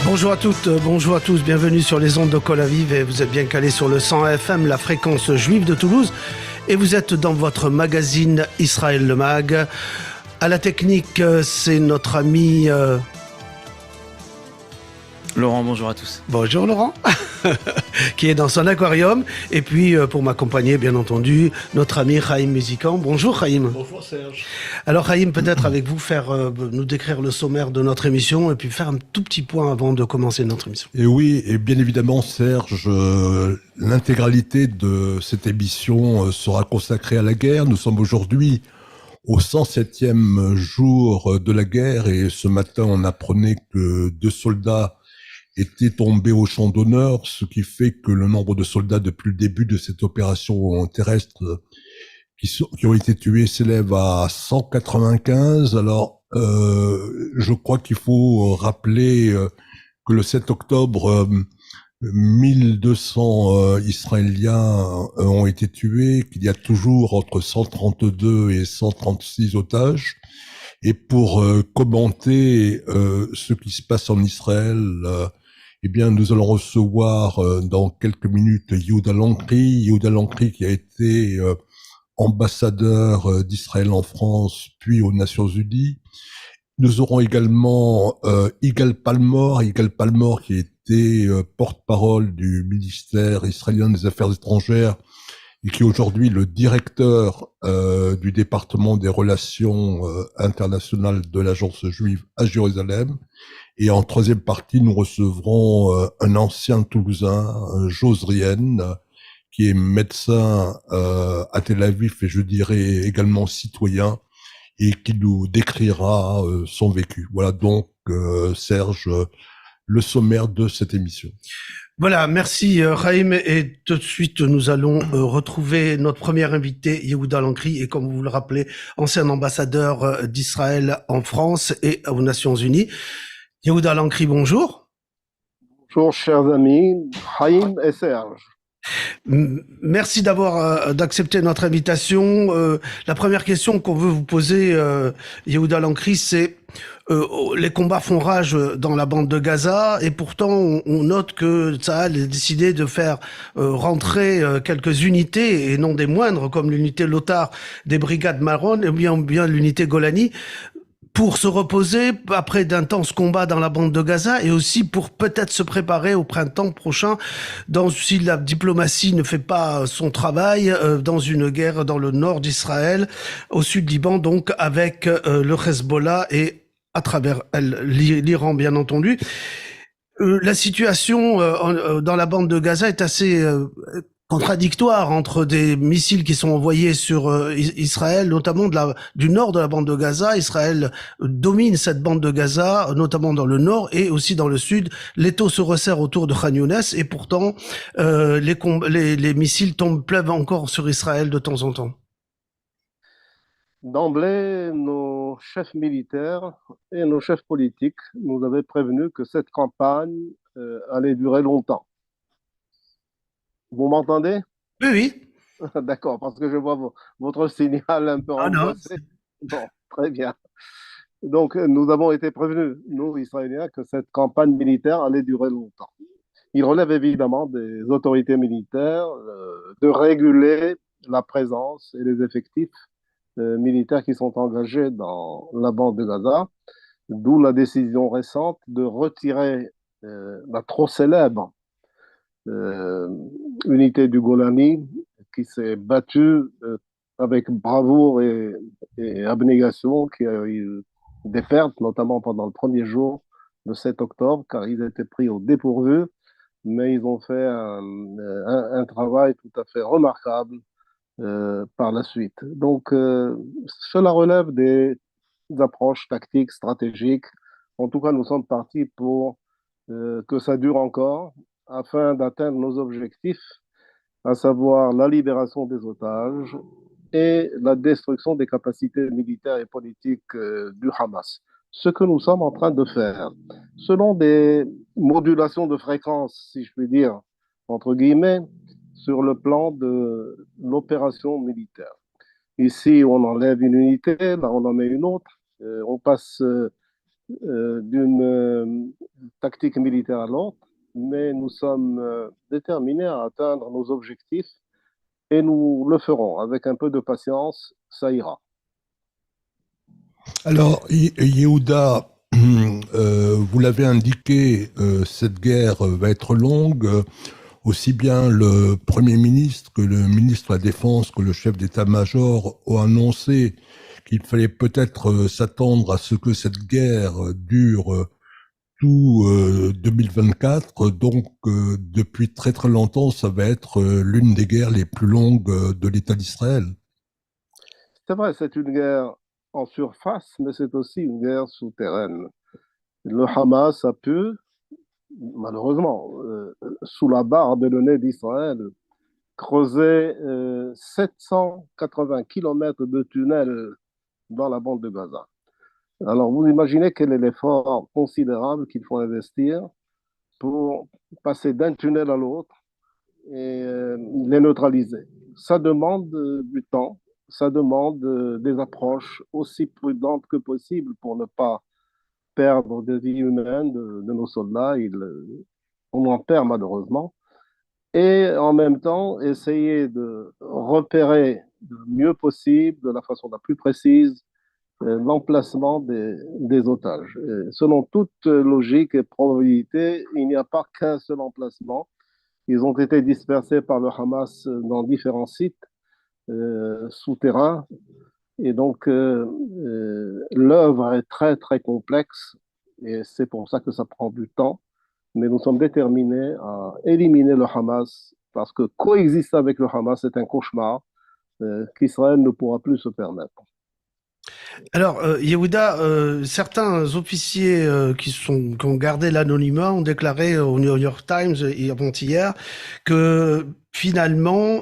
Bonjour à toutes, bonjour à tous, bienvenue sur les ondes de Kol Aviv et vous êtes bien calés sur le 100 FM, la fréquence juive de Toulouse et vous êtes dans votre magazine Israël le Mag. À la technique, c'est notre ami... Laurent, bonjour à tous. Bonjour Laurent, qui est dans son aquarium. Et puis pour m'accompagner, bien entendu, notre ami Chaim Musican. Bonjour Chaim. Bonjour Serge. Alors Chaim, peut-être avec vous, nous décrire le sommaire de notre émission et puis faire un tout petit point avant de commencer notre émission. Et oui, et bien évidemment Serge, l'intégralité de cette émission sera consacrée à la guerre. Nous sommes aujourd'hui au 107e jour de la guerre et ce matin on apprenait que 2 soldats étaient tombés au champ d'honneur, ce qui fait que le nombre de soldats depuis le début de cette opération terrestre qui ont été tués s'élève à 195. Alors, je crois qu'il faut rappeler que le 7 octobre, 1200 Israéliens ont été tués, qu'il y a toujours entre 132 et 136 otages. Et pour commenter ce qui se passe en Israël, eh bien, nous allons recevoir dans quelques minutes Yehuda Lankri qui a été ambassadeur d'Israël en France, puis aux Nations Unies. Nous aurons également Yigal Palmor qui était porte-parole du ministère israélien des Affaires étrangères et qui est aujourd'hui le directeur du département des relations internationales de l'agence juive à Jérusalem. Et en troisième partie, nous recevrons un ancien Toulousain, Josrien, qui est médecin à Tel Aviv et je dirais également citoyen, et qui nous décrira son vécu. Voilà donc, Serge, le sommaire de cette émission. Voilà, merci Chaim. Et tout de suite, nous allons retrouver notre premier invité, Yehuda Lankri, et comme vous le rappelez, ancien ambassadeur d'Israël en France et aux Nations Unies. Yehuda Lankri, bonjour. Bonjour chers amis, Chaim et Serge. Merci d'accepter notre invitation. La première question qu'on veut vous poser, Yehuda Lankri, c'est les combats font rage dans la bande de Gaza et pourtant on note que Tsahal a décidé de faire rentrer quelques unités et non des moindres comme l'unité Lothar des brigades Maron et bien l'unité Golani pour se reposer après d'intenses combats dans la bande de Gaza et aussi pour peut-être se préparer au printemps prochain si la diplomatie ne fait pas son travail dans une guerre dans le nord d'Israël, au sud Liban donc avec le Hezbollah et à travers l'Iran bien entendu. La situation dans la bande de Gaza est assez contradictoire entre des missiles qui sont envoyés sur Israël, notamment du nord de la bande de Gaza. Israël domine cette bande de Gaza, notamment dans le nord et aussi dans le sud. L'étau se resserre autour de Khan Younes et pourtant les missiles pleuvent encore sur Israël de temps en temps. D'emblée, nos chefs militaires et nos chefs politiques nous avaient prévenu que cette campagne allait durer longtemps. Vous m'entendez? Oui. D'accord, parce que je vois votre signal un peu angoissé. Bon, très bien. Donc, nous avons été prévenus, nous, Israéliens, que cette campagne militaire allait durer longtemps. Il relève évidemment des autorités militaires de réguler la présence et les effectifs militaires qui sont engagés dans la bande de Gaza, d'où la décision récente de retirer la trop célèbre unité du Golani qui s'est battue avec bravoure et abnégation, qui a eu des pertes, notamment pendant le premier jour le 7 octobre, car ils étaient pris au dépourvu, mais ils ont fait un travail tout à fait remarquable par la suite. Donc, cela relève des approches tactiques, stratégiques. En tout cas, nous sommes partis pour que ça dure encore, afin d'atteindre nos objectifs, à savoir la libération des otages et la destruction des capacités militaires et politiques du Hamas. Ce que nous sommes en train de faire, selon des modulations de fréquence, si je puis dire, entre guillemets, sur le plan de l'opération militaire. Ici, on enlève une unité, là, on en met une autre. On passe d'une tactique militaire à l'autre, mais nous sommes déterminés à atteindre nos objectifs et nous le ferons. Avec un peu de patience, ça ira. Alors, Yehuda, vous l'avez indiqué, cette guerre va être longue. Aussi bien le Premier ministre que le ministre de la Défense que le chef d'état-major ont annoncé qu'il fallait peut-être s'attendre à ce que cette guerre dure tout 2024. Donc, depuis très très longtemps, ça va être l'une des guerres les plus longues de l'État d'Israël. C'est vrai, c'est une guerre en surface, mais c'est aussi une guerre souterraine. Le Hamas a pu, malheureusement, sous la barre de le nez d'Israël, creuser 780 kilomètres de tunnels dans la bande de Gaza. Alors, vous imaginez quel est l'effort considérable qu'il faut investir pour passer d'un tunnel à l'autre et les neutraliser. Ça demande du temps, ça demande des approches aussi prudentes que possible pour ne pas perdre des vies humaines de nos soldats. On en perd malheureusement. Et en même temps, essayer de repérer le mieux possible, de la façon la plus précise, l'emplacement des otages. Et selon toute logique et probabilité, il n'y a pas qu'un seul emplacement. Ils ont été dispersés par le Hamas dans différents sites souterrains. Et donc, l'œuvre est très, très complexe. Et c'est pour ça que ça prend du temps. Mais nous sommes déterminés à éliminer le Hamas parce que coexister avec le Hamas, c'est un cauchemar qu'Israël ne pourra plus se permettre. Alors, Yehuda, certains officiers qui ont gardé l'anonymat ont déclaré au New York Times avant-hier que finalement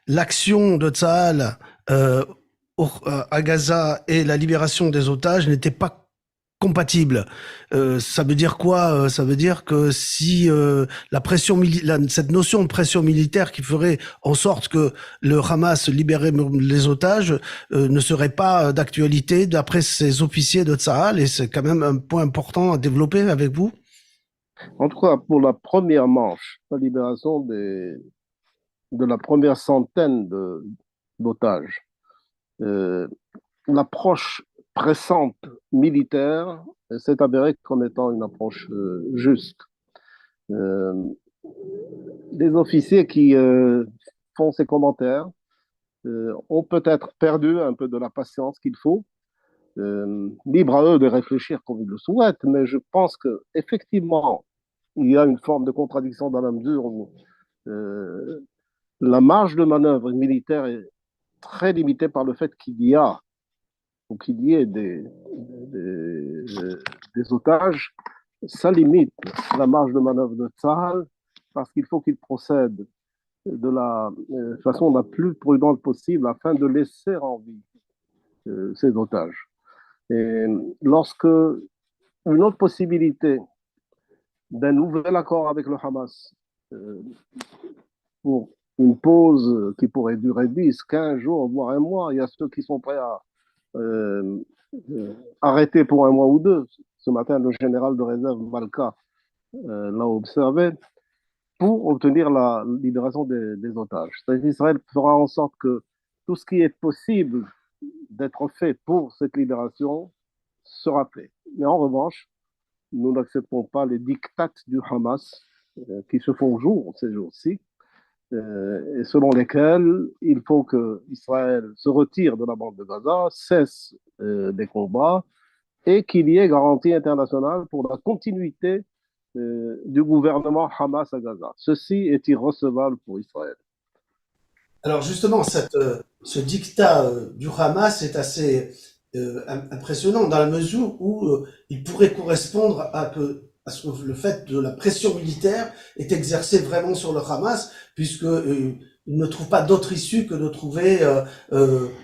l'action de Tsahal à Gaza et la libération des otages n'étaient pas compatibles. Ça veut dire quoi? Ça veut dire que si cette notion de pression militaire qui ferait en sorte que le Hamas libérait les otages ne serait pas d'actualité d'après ces officiers de Tsahal, et c'est quand même un point important à développer avec vous. En tout cas, pour la première manche, la libération de la première centaine d'otages, l'approche pressante militaire s'est avérée comme étant une approche juste. Les officiers qui font ces commentaires ont peut-être perdu un peu de la patience qu'il faut. Libre à eux de réfléchir comme ils le souhaitent, mais je pense qu'effectivement, il y a une forme de contradiction dans la mesure où la marge de manœuvre militaire est très limitée par le fait qu'il y ait des otages. Ça limite la marge de manœuvre de Tsahal parce qu'il faut qu'il procède de la façon la plus prudente possible afin de laisser en vie ces otages. Et lorsque une autre possibilité d'un nouvel accord avec le Hamas pour une pause qui pourrait durer 10, 15 jours, voire un mois, il y a ceux qui sont prêts à arrêter pour un mois ou deux. Ce matin, le général de réserve Malka l'a observé, pour obtenir la libération des otages. Israël fera en sorte que tout ce qui est possible d'être fait pour cette libération sera fait. Mais en revanche, nous n'acceptons pas les diktats du Hamas qui se font jour ces jours-ci, et selon lesquels il faut que Israël se retire de la bande de Gaza, cesse des combats, et qu'il y ait garantie internationale pour la continuité du gouvernement Hamas à Gaza. Ceci est irrecevable pour Israël. Alors justement, ce diktat du Hamas est assez impressionnant dans la mesure où il pourrait correspondre à ce que le fait de la pression militaire est exercée vraiment sur le Hamas, puisque il ne trouve pas d'autre issue que de trouver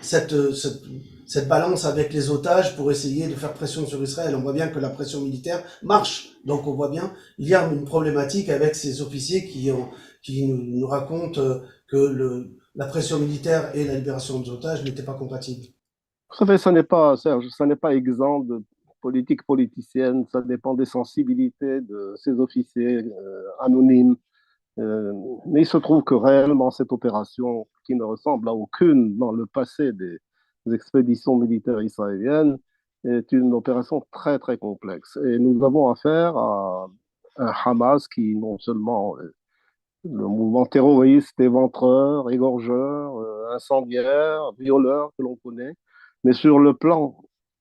cette balance avec les otages pour essayer de faire pression sur Israël. On voit bien que la pression militaire marche, donc on voit bien il y a une problématique avec ces officiers qui nous racontent que la pression militaire et la libération des otages n'étaient pas compatibles. Vous savez, ça n'est pas, Serge, ça n'est pas exempt de politique politicienne, ça dépend des sensibilités de ces officiers anonymes. Mais il se trouve que réellement, cette opération, qui ne ressemble à aucune dans le passé des expéditions militaires israéliennes, est une opération très, très complexe. Et nous avons affaire à un Hamas qui, non seulement est le mouvement terroriste, éventreur, égorgeur, incendiaire, violeur que l'on connaît, mais sur le plan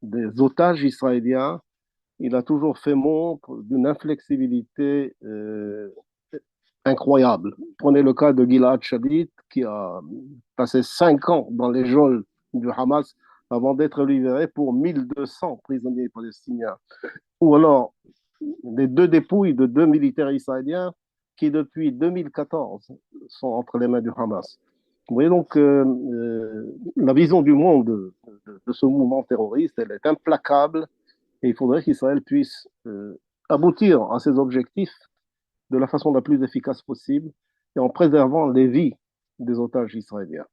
des otages israéliens, il a toujours fait montre d'une inflexibilité incroyable. Prenez le cas de Gilad Shalit, qui a passé 5 ans dans les geôles du Hamas avant d'être libéré pour 1200 prisonniers palestiniens. Ou alors, les 2 dépouilles de 2 militaires israéliens qui, depuis 2014, sont entre les mains du Hamas. Vous voyez donc, la vision du monde de ce mouvement terroriste, elle est implacable, et il faudrait qu'Israël puisse aboutir à ses objectifs de la façon la plus efficace possible et en préservant les vies des otages israéliens.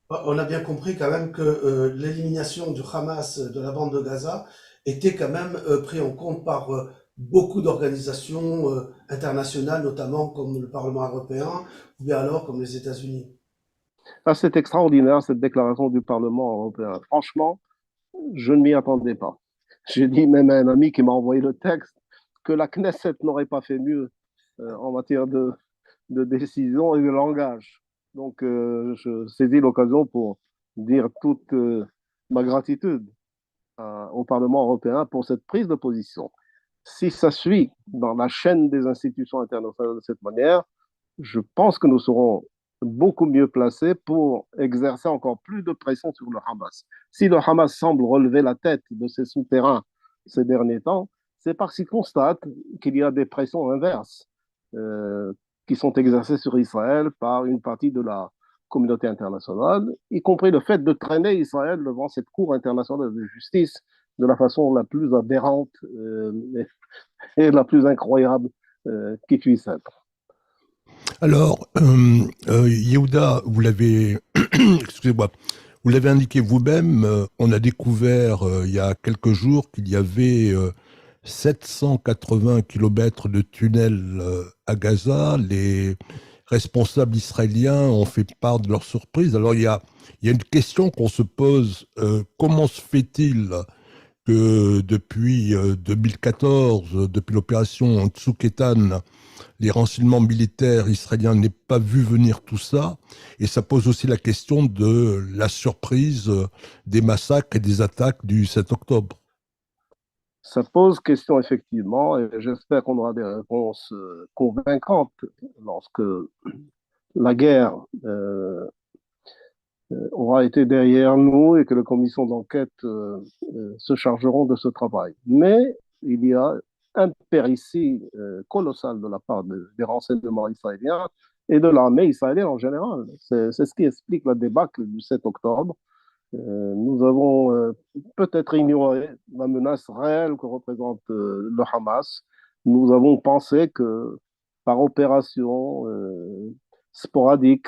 On a bien compris quand même que l'élimination du Hamas de la bande de Gaza était quand même pris en compte par beaucoup d'organisations internationales, notamment comme le Parlement européen ou bien alors comme les États-Unis. Ah, c'est extraordinaire cette déclaration du Parlement européen. Franchement, je ne m'y attendais pas. J'ai dit même à un ami qui m'a envoyé le texte que la Knesset n'aurait pas fait mieux en matière de décision et de langage. Donc, je saisis l'occasion pour dire toute ma gratitude au Parlement européen pour cette prise de position. Si ça suit dans la chaîne des institutions internationales de cette manière, je pense que nous serons beaucoup mieux placés pour exercer encore plus de pression sur le Hamas. Si le Hamas semble relever la tête de ses souterrains ces derniers temps, c'est parce qu'il constate qu'il y a des pressions inverses qui sont exercées sur Israël par une partie de la communauté internationale, y compris le fait de traîner Israël devant cette Cour internationale de justice de la façon la plus aberrante et la plus incroyable qui puisse être. Alors, Yehuda, vous l'avez, excusez-moi, vous l'avez indiqué vous-même, on a découvert il y a quelques jours qu'il y avait 780 kilomètres de tunnels à Gaza. Les responsables israéliens ont fait part de leur surprise. Alors, il y a une question qu'on se pose. Comment se fait-il que depuis 2014, depuis l'opération Tsuketan, les renseignements militaires israéliens n'aient pas vu venir tout ça? Et ça pose aussi la question de la surprise des massacres et des attaques du 7 octobre. Ça pose question effectivement, et j'espère qu'on aura des réponses convaincantes lorsque la guerre aura été derrière nous et que les commissions d'enquête se chargeront de ce travail. Mais il y a un péritie colossal de la part des renseignements israéliens et de l'armée israélienne en général. C'est ce qui explique la débâcle du 7 octobre. Nous avons peut-être ignoré la menace réelle que représente le Hamas. Nous avons pensé que par opération sporadique,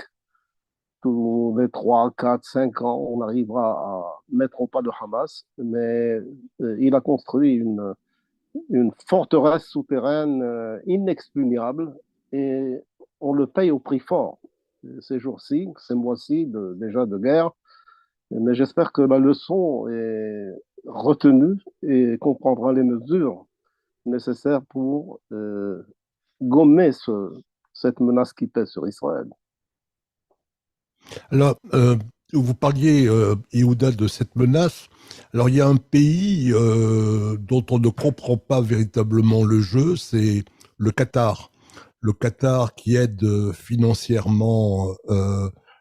tous les 3, 4, 5 ans, on arrivera à mettre au pas le Hamas, mais il a construit une forteresse souterraine inexpugnable et on le paye au prix fort ces jours-ci, ces mois-ci déjà de guerre. Mais j'espère que la leçon est retenue et qu'on prendra les mesures nécessaires pour gommer cette menace qui pèse sur Israël. Alors, vous parliez, Yehuda, de cette menace. Alors, il y a un pays dont on ne comprend pas véritablement le jeu, c'est le Qatar. Le Qatar qui aide financièrement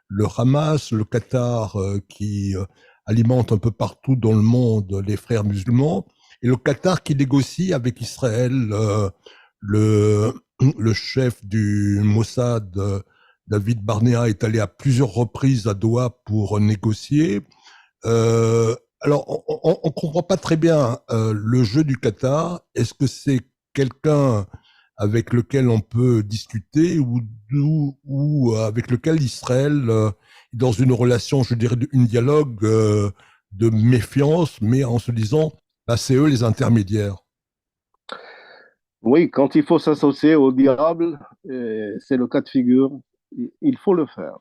le Hamas, le Qatar qui alimente un peu partout dans le monde les frères musulmans, et le Qatar qui négocie avec Israël. Le chef du Mossad, David Barnea, est allé à plusieurs reprises à Doha pour négocier. Alors, on ne comprend pas très bien le jeu du Qatar. Est-ce que c'est quelqu'un avec lequel on peut discuter ou avec lequel Israël est dans une relation, je dirais, un dialogue de méfiance, mais en se disant Là, c'est eux les intermédiaires. Oui, quand il faut s'associer au diable, c'est le cas de figure, il faut le faire.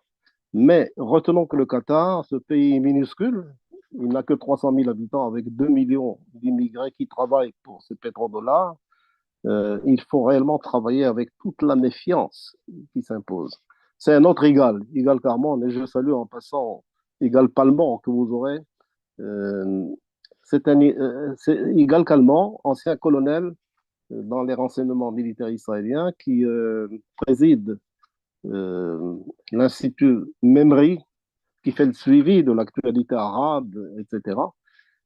Mais retenons que le Qatar, ce pays minuscule, il n'a que 300 000 habitants avec 2 millions d'immigrés qui travaillent pour ces pétrodollars. Il faut réellement travailler avec toute la méfiance qui s'impose. C'est un autre Igal Carmon, et je salue en passant Igal Palmont que vous aurez. Euh, c'est Igal Calmont, ancien colonel dans les renseignements militaires israéliens, qui préside euh, l'Institut Memri, qui fait le suivi de l'actualité arabe, etc.,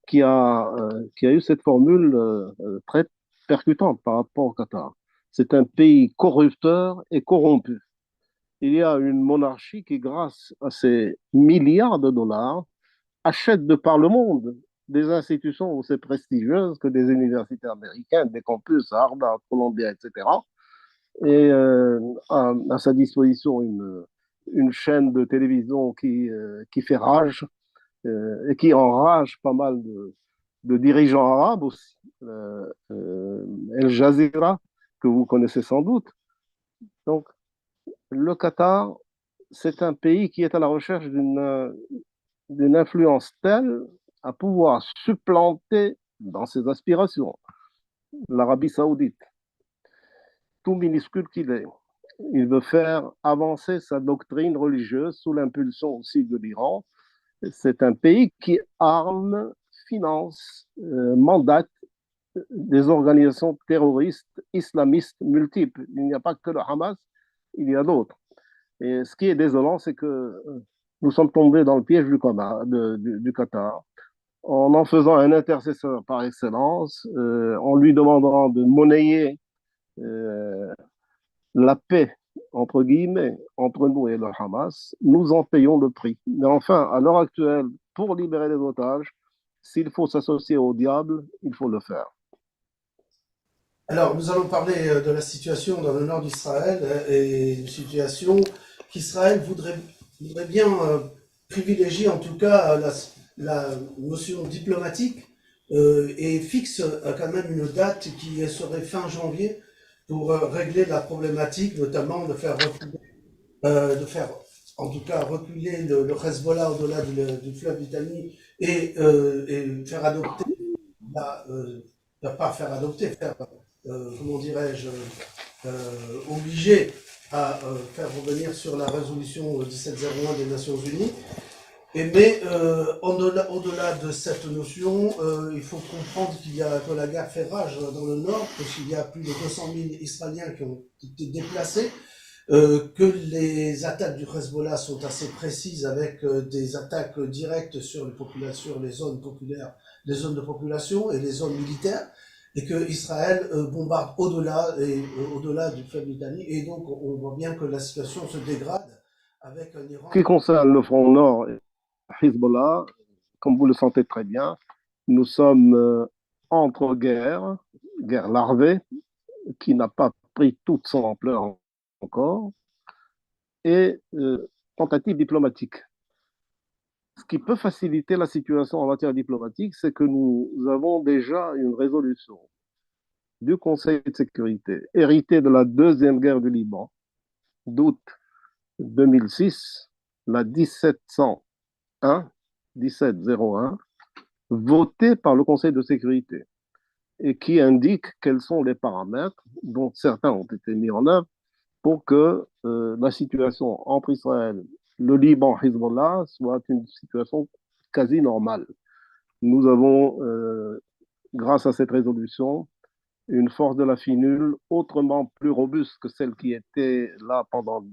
qui a eu cette formule très percutante par rapport au Qatar. C'est un pays corrupteur et corrompu. Il y a une monarchie qui, grâce à ses milliards de dollars, achète de par le monde des institutions aussi prestigieuses que des universités américaines, des campus à Harvard, Columbia, etc. Et à sa disposition une chaîne de télévision qui fait rage et qui enrage pas mal de dirigeants arabes aussi. El Jazeera, que vous connaissez sans doute. Donc, le Qatar, c'est un pays qui est à la recherche d'une influence telle à pouvoir supplanter dans ses aspirations l'Arabie saoudite, tout minuscule qu'il est. Il veut faire avancer sa doctrine religieuse sous l'impulsion aussi de l'Iran. C'est un pays qui arme, finance, mandate des organisations terroristes islamistes multiples. Il n'y a pas que le Hamas, il y a d'autres. Et ce qui est désolant, c'est que nous sommes tombés dans le piège du Qatar en faisant un intercesseur par excellence, en lui demandant de monnayer euh, la paix, entre guillemets, entre nous et le Hamas, nous en payons le prix. Mais enfin, à l'heure actuelle, pour libérer les otages, s'il faut s'associer au diable, il faut le faire. Alors, nous allons parler de la situation dans le nord d'Israël et une situation qu'Israël voudrait bien privilégier, en tout cas, la notion diplomatique et fixe quand même une date qui serait fin janvier pour régler la problématique, notamment de faire en tout cas reculer le Hezbollah au-delà du fleuve Litanie et faire adopter, pas faire adopter, faire comment dirais-je, obligé à faire revenir sur la résolution 1701 des Nations Unies. Mais au-delà de cette notion, il faut comprendre que la guerre fait rage dans le nord, qu'il y a plus de 200 000 Israéliens qui ont été déplacés, que les attaques du Hezbollah sont assez précises avec des attaques directes sur les populations, les zones populaires, les zones de population et les zones militaires, et que Israël bombarde au-delà du fleuve Litanie, et donc on voit bien que la situation se dégrade avec un En Iran. ce qui concerne le front nord et Hezbollah, comme vous le sentez très bien, nous sommes entre guerres, guerre larvée, qui n'a pas pris toute son ampleur encore, et tentative diplomatique. Ce qui peut faciliter la situation en matière diplomatique, c'est que nous avons déjà une résolution du Conseil de sécurité, héritée de la deuxième guerre du Liban, d'août 2006, la 1701, 1701, votée par le Conseil de sécurité et qui indique quels sont les paramètres dont certains ont été mis en œuvre pour que la situation entre Israël, le Liban, Hezbollah soit une situation quasi normale. Nous avons, grâce à cette résolution, une force de la finule autrement plus robuste que celle qui était là pendant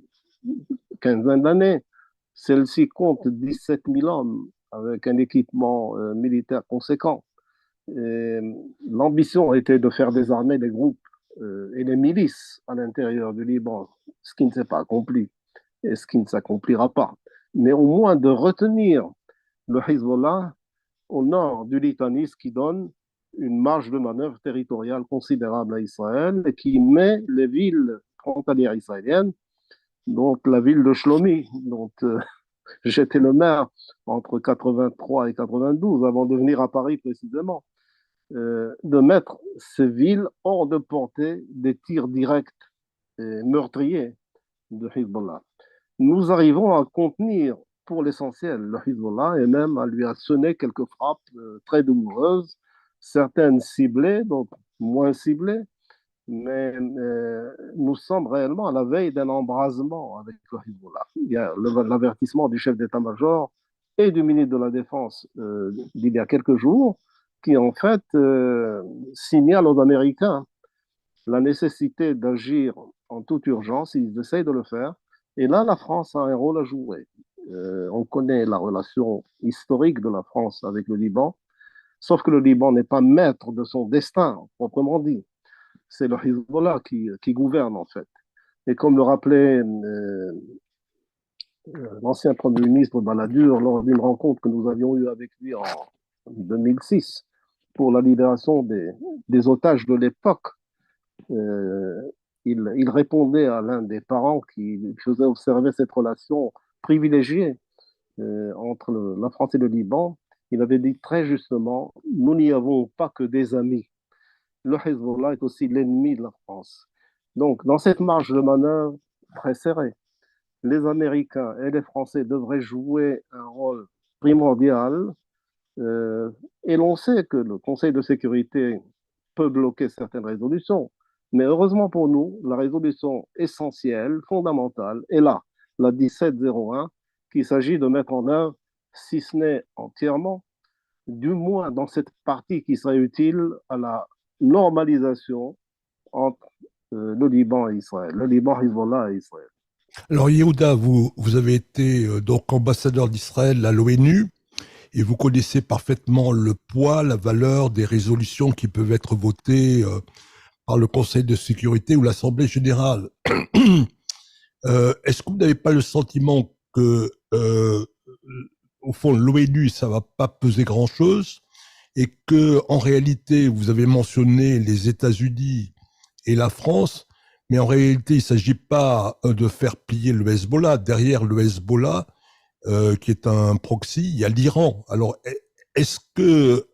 une quinzaine d'années. Celle-ci compte 17 000 hommes avec un équipement militaire conséquent. L'ambition était de faire désarmer les groupes et les milices à l'intérieur du Liban, ce qui ne s'est pas accompli et ce qui ne s'accomplira pas. Mais au moins de retenir le Hezbollah au nord du Litani, ce qui donne une marge de manœuvre territoriale considérable à Israël et qui met les villes frontalières israéliennes, donc la ville de Shlomi, dont j'étais le maire entre 83 et 92, avant de venir à Paris précisément. de mettre ces villes hors de portée des tirs directs et meurtriers de Hezbollah. Nous arrivons à contenir pour l'essentiel le Hezbollah et même à lui assonner quelques frappes très douloureuses, certaines ciblées, d'autres moins ciblées, mais nous sommes réellement à la veille d'un embrasement avec le Hezbollah. Il y a l'avertissement du chef d'état-major et du ministre de la Défense d'il y a quelques jours qui en fait signale aux Américains la nécessité d'agir en toute urgence, ils essayent de le faire, et là la France a un rôle à jouer. On connaît la relation historique de la France avec le Liban, sauf que le Liban n'est pas maître de son destin, proprement dit. C'est le Hezbollah qui gouverne en fait. Et comme le rappelait l'ancien Premier ministre Balladur lors d'une rencontre que nous avions eue avec lui en 2006 pour la libération des otages de l'époque, il répondait à l'un des parents qui faisait observer cette relation privilégiée entre la France et le Liban. Il avait dit très justement, nous n'y avons pas que des amis. Le Hezbollah est aussi l'ennemi de la France. Donc, dans cette marge de manœuvre très serrée, les Américains et les Français devraient jouer un rôle primordial. Et l'on sait que le Conseil de sécurité peut bloquer certaines résolutions. Mais heureusement pour nous, la résolution essentielle, fondamentale, est là, la 1701, qu'il s'agit de mettre en œuvre, si ce n'est entièrement, du moins dans cette partie qui serait utile à la normalisation entre le Liban et Israël, le Liban, Hezbollah et Israël. Alors Yehuda, vous avez été donc ambassadeur d'Israël à l'ONU et vous connaissez parfaitement le poids, la valeur des résolutions qui peuvent être votées par le Conseil de sécurité ou l'Assemblée générale. Est-ce que vous n'avez pas le sentiment que, au fond, l'ONU, ça va pas peser grand-chose et que, en réalité, vous avez mentionné les États-Unis et la France, mais en réalité, il ne s'agit pas de faire plier le Hezbollah. Derrière le Hezbollah, qui est un proxy, il y a l'Iran. Alors, est-ce que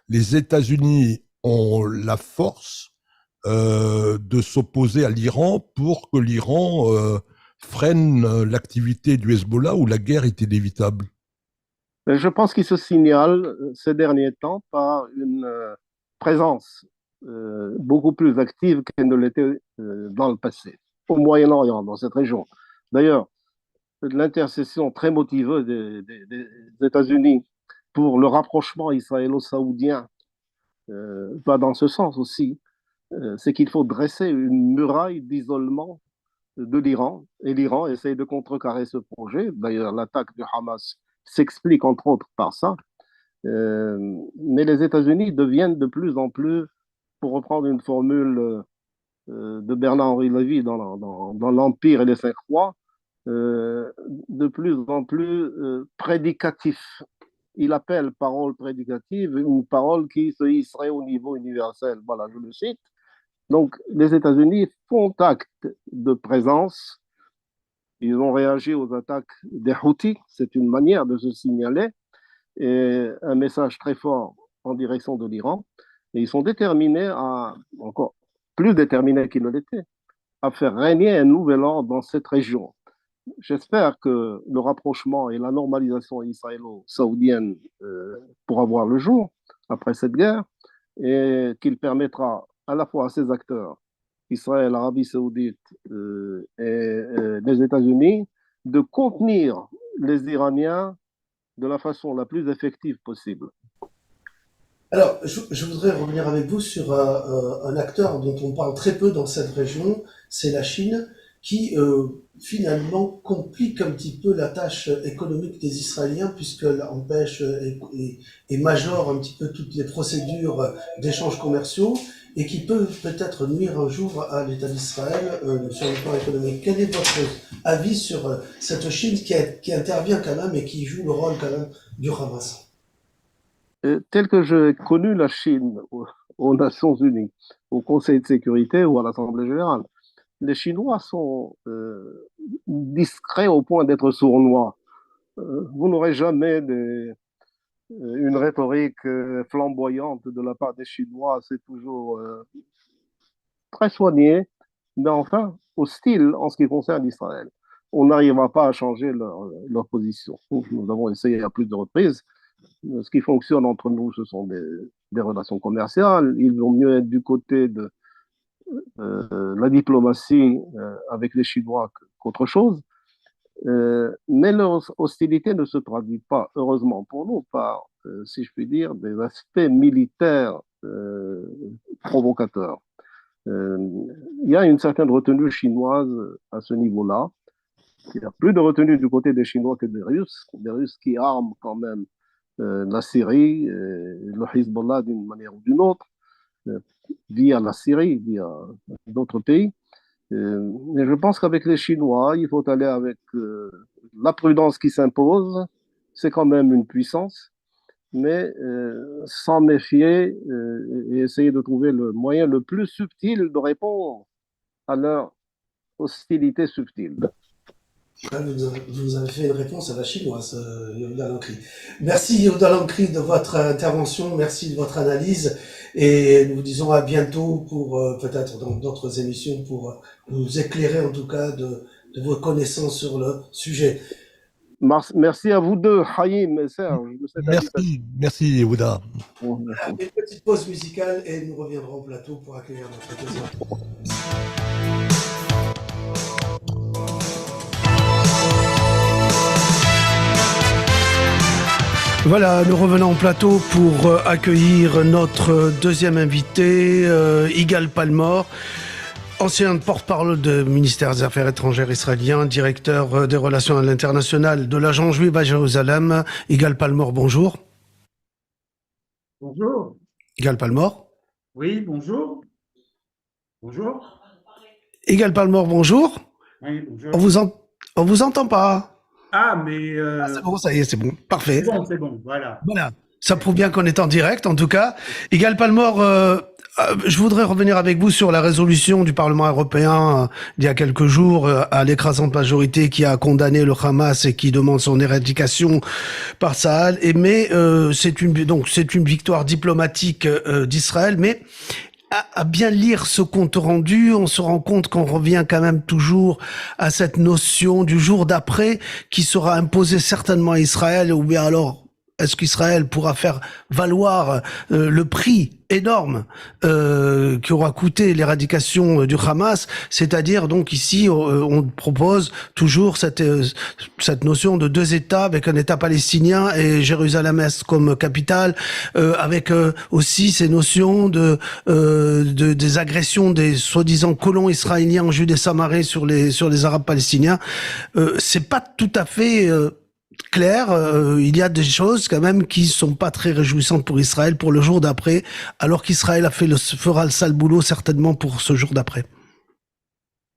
les États-Unis ont la force de s'opposer à l'Iran pour que l'Iran freine l'activité du Hezbollah ou la guerre est inévitable? Je pense qu'il se signale ces derniers temps par une présence beaucoup plus active qu'elle ne l'était dans le passé, au Moyen-Orient, dans cette région. D'ailleurs, l'intercession très motiveuse des États-Unis pour le rapprochement israélo-saoudien va dans ce sens aussi. C'est qu'il faut dresser une muraille d'isolement de l'Iran, et l'Iran essaye de contrecarrer ce projet. D'ailleurs, l'attaque du Hamas s'explique entre autres par ça. Mais les États-Unis deviennent de plus en plus, pour reprendre une formule de Bernard-Henri Lévy dans l'Empire et les Cinq Rois, de plus en plus prédicatif. Il appelle parole prédicative une parole qui se hisserait au niveau universel. Voilà, je le cite. Donc, les États-Unis font acte de présence. Ils ont réagi aux attaques des Houthis. C'est une manière de se signaler et un message très fort en direction de l'Iran. Et ils sont déterminés à, encore plus déterminés qu'ils ne l'étaient, à faire régner un nouvel ordre dans cette région. J'espère que le rapprochement et la normalisation israélo-saoudienne pourra voir le jour après cette guerre et qu'il permettra à la fois à ces acteurs, Israël, Arabie saoudite et les États-Unis, de contenir les Iraniens de la façon la plus effective possible. Alors, je voudrais revenir avec vous sur un acteur dont on parle très peu dans cette région, c'est la Chine, qui finalement complique un petit peu la tâche économique des Israéliens, puisqu'elle empêche et majore un petit peu toutes les procédures d'échanges commerciaux, et qui peut peut-être nuire un jour à l'État d'Israël sur le plan économique. Quel est votre avis sur cette Chine qui intervient quand même et qui joue le rôle quand même du Hamas? Tel que j'ai connu la Chine aux Nations Unies, au Conseil de sécurité ou à l'Assemblée générale, les Chinois sont discrets au point d'être sournois. Vous n'aurez jamais une rhétorique flamboyante de la part des Chinois, c'est toujours très soigné, mais enfin hostile en ce qui concerne Israël. On n'arrivera pas à changer leur position. Nous avons essayé à plus de reprises. Ce qui fonctionne entre nous, ce sont des relations commerciales. Ils vont mieux être du côté de la diplomatie avec les Chinois qu'autre chose. Mais leur hostilité ne se traduit pas, heureusement pour nous, par, si je puis dire, des aspects militaires provocateurs. Il y a une certaine retenue chinoise à ce niveau-là. Il y a plus de retenue du côté des Chinois que des Russes qui arment quand même la Syrie, le Hezbollah d'une manière ou d'une autre, via la Syrie, via d'autres pays. Mais je pense qu'avec les Chinois, il faut aller avec la prudence qui s'impose. C'est quand même une puissance, mais s'en méfier et essayer de trouver le moyen le plus subtil de répondre à leur hostilité subtile. Vous avez fait une réponse à la chinoise, Yehuda Lankri. Merci Yehuda Lankri de votre intervention, merci de votre analyse et nous vous disons à bientôt pour peut-être dans d'autres émissions pour nous éclairer en tout cas de vos connaissances sur le sujet. Merci à vous deux, Haïm et Serge, de cette invitation. Merci Yehuda. Une petite pause musicale et nous reviendrons au plateau pour accueillir notre deuxième. Voilà, nous revenons au plateau pour accueillir notre deuxième invité, Yigal Palmor, ancien porte-parole du ministère des Affaires étrangères israélien, directeur des relations à l'international de l'Agence juive à Jérusalem. Yigal Palmor, bonjour. Bonjour. Yigal Palmor. Oui, bonjour. Bonjour. Yigal Palmor, bonjour. Oui, bonjour. On vous entend pas. Ah, mais... c'est bon, ça y est, c'est bon. Parfait. C'est bon, voilà. Voilà. Ça prouve bien qu'on est en direct, en tout cas. Yigal Palmor, je voudrais revenir avec vous sur la résolution du Parlement européen d'il y a quelques jours à l'écrasante majorité qui a condamné le Hamas et qui demande son éradication par Tsahal. Mais c'est une victoire diplomatique d'Israël, mais à bien lire ce compte rendu, on se rend compte qu'on revient quand même toujours à cette notion du jour d'après qui sera imposée certainement à Israël, ou bien alors est-ce qu'Israël pourra faire valoir le prix énorme qui aura coûté l'éradication du Hamas, c'est-à-dire donc ici on propose toujours cette notion de deux États avec un État palestinien et Jérusalem-Est comme capitale, avec aussi ces notions des agressions des soi-disant colons israéliens en Judée-Samarie sur les Arabes palestiniens. C'est pas tout à fait clair, il y a des choses quand même qui sont pas très réjouissantes pour Israël pour le jour d'après, alors qu'Israël fera le sale boulot certainement pour ce jour d'après.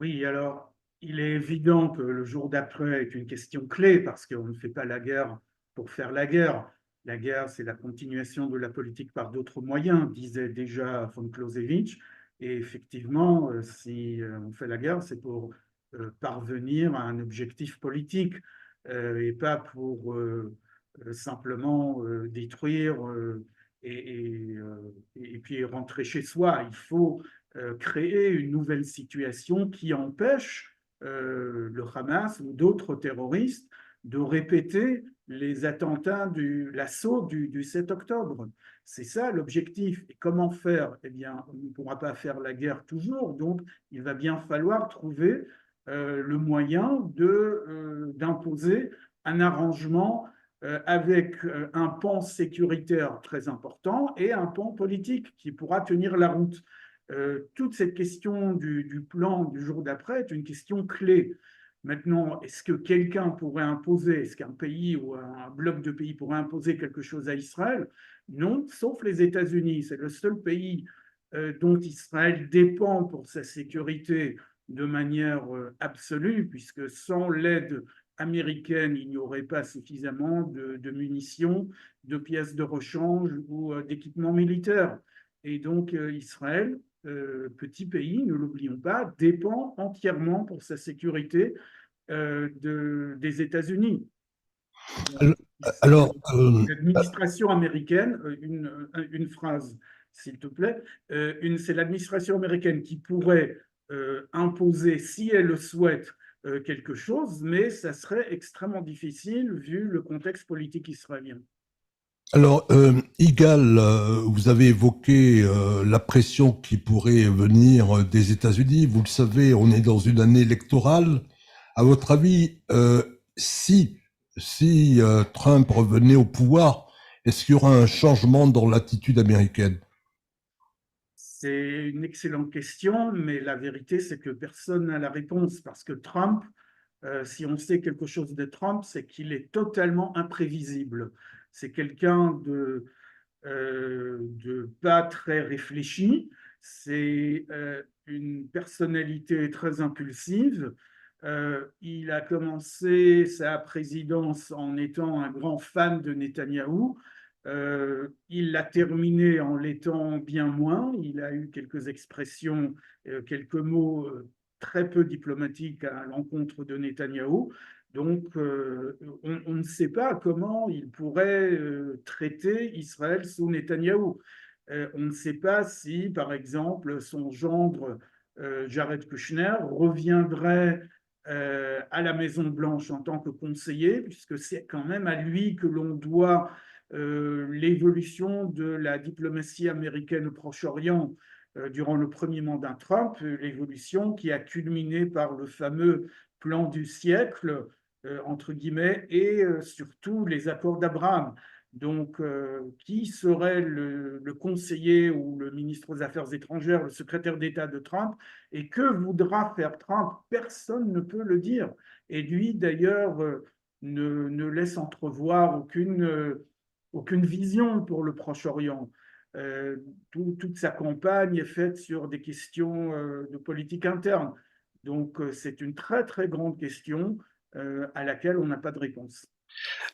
Oui, alors, il est évident que le jour d'après est une question clé parce qu'on ne fait pas la guerre pour faire la guerre. La guerre, c'est la continuation de la politique par d'autres moyens, disait déjà von Clausewitz. Et effectivement, si on fait la guerre, c'est pour parvenir à un objectif politique. Et pas pour simplement détruire et puis rentrer chez soi. Il faut créer une nouvelle situation qui empêche le Hamas ou d'autres terroristes de répéter les attentats l'assaut du 7 octobre. C'est ça l'objectif. Et comment faire? Eh bien, on ne pourra pas faire la guerre toujours, donc il va bien falloir trouver le moyen d'imposer un arrangement avec un pan sécuritaire très important et un pan politique qui pourra tenir la route. Toute cette question du plan du jour d'après est une question clé. Maintenant, est-ce que quelqu'un pourrait imposer, est-ce qu'un pays ou un bloc de pays pourrait imposer quelque chose à Israël? Non, sauf les États-Unis. C'est le seul pays dont Israël dépend pour sa sécurité de manière absolue, puisque sans l'aide américaine, il n'y aurait pas suffisamment de munitions, de pièces de rechange ou d'équipements militaires. Et donc Israël, petit pays, ne l'oublions pas, dépend entièrement pour sa sécurité des États-Unis. Alors, L'administration américaine, une phrase, s'il te plaît, c'est l'administration américaine qui pourrait imposer, si elle le souhaite, quelque chose, mais ça serait extrêmement difficile vu le contexte politique israélien. alors, Igal, vous avez évoqué la pression qui pourrait venir des États-Unis. Vous le savez, on est dans une année électorale. À votre avis, si Trump revenait au pouvoir, est-ce qu'il y aura un changement dans l'attitude américaine? C'est une excellente question, mais la vérité, c'est que personne n'a la réponse parce que Trump, si on sait quelque chose de Trump, c'est qu'il est totalement imprévisible. C'est quelqu'un de pas très réfléchi, c'est une personnalité très impulsive. Il a commencé sa présidence en étant un grand fan de Netanyahou. Il l'a terminé en l'étant bien moins. Il a eu quelques expressions, quelques mots très peu diplomatiques à l'encontre de Netanyahou. Donc, on ne sait pas comment il pourrait traiter Israël sous Netanyahou. On ne sait pas si, par exemple, son gendre Jared Kushner reviendrait à la Maison-Blanche en tant que conseiller, puisque c'est quand même à lui que l'on doit l'évolution de la diplomatie américaine au Proche-Orient durant le premier mandat Trump, l'évolution qui a culminé par le fameux plan du siècle, entre guillemets, et surtout les accords d'Abraham. Donc, qui serait le conseiller ou le ministre aux Affaires étrangères, le secrétaire d'État de Trump, et que voudra faire Trump? Personne ne peut le dire. Et lui, d'ailleurs, ne laisse entrevoir aucune vision pour le Proche-Orient. Toute sa campagne est faite sur des questions de politique interne. Donc, c'est une très, très grande question à laquelle on n'a pas de réponse.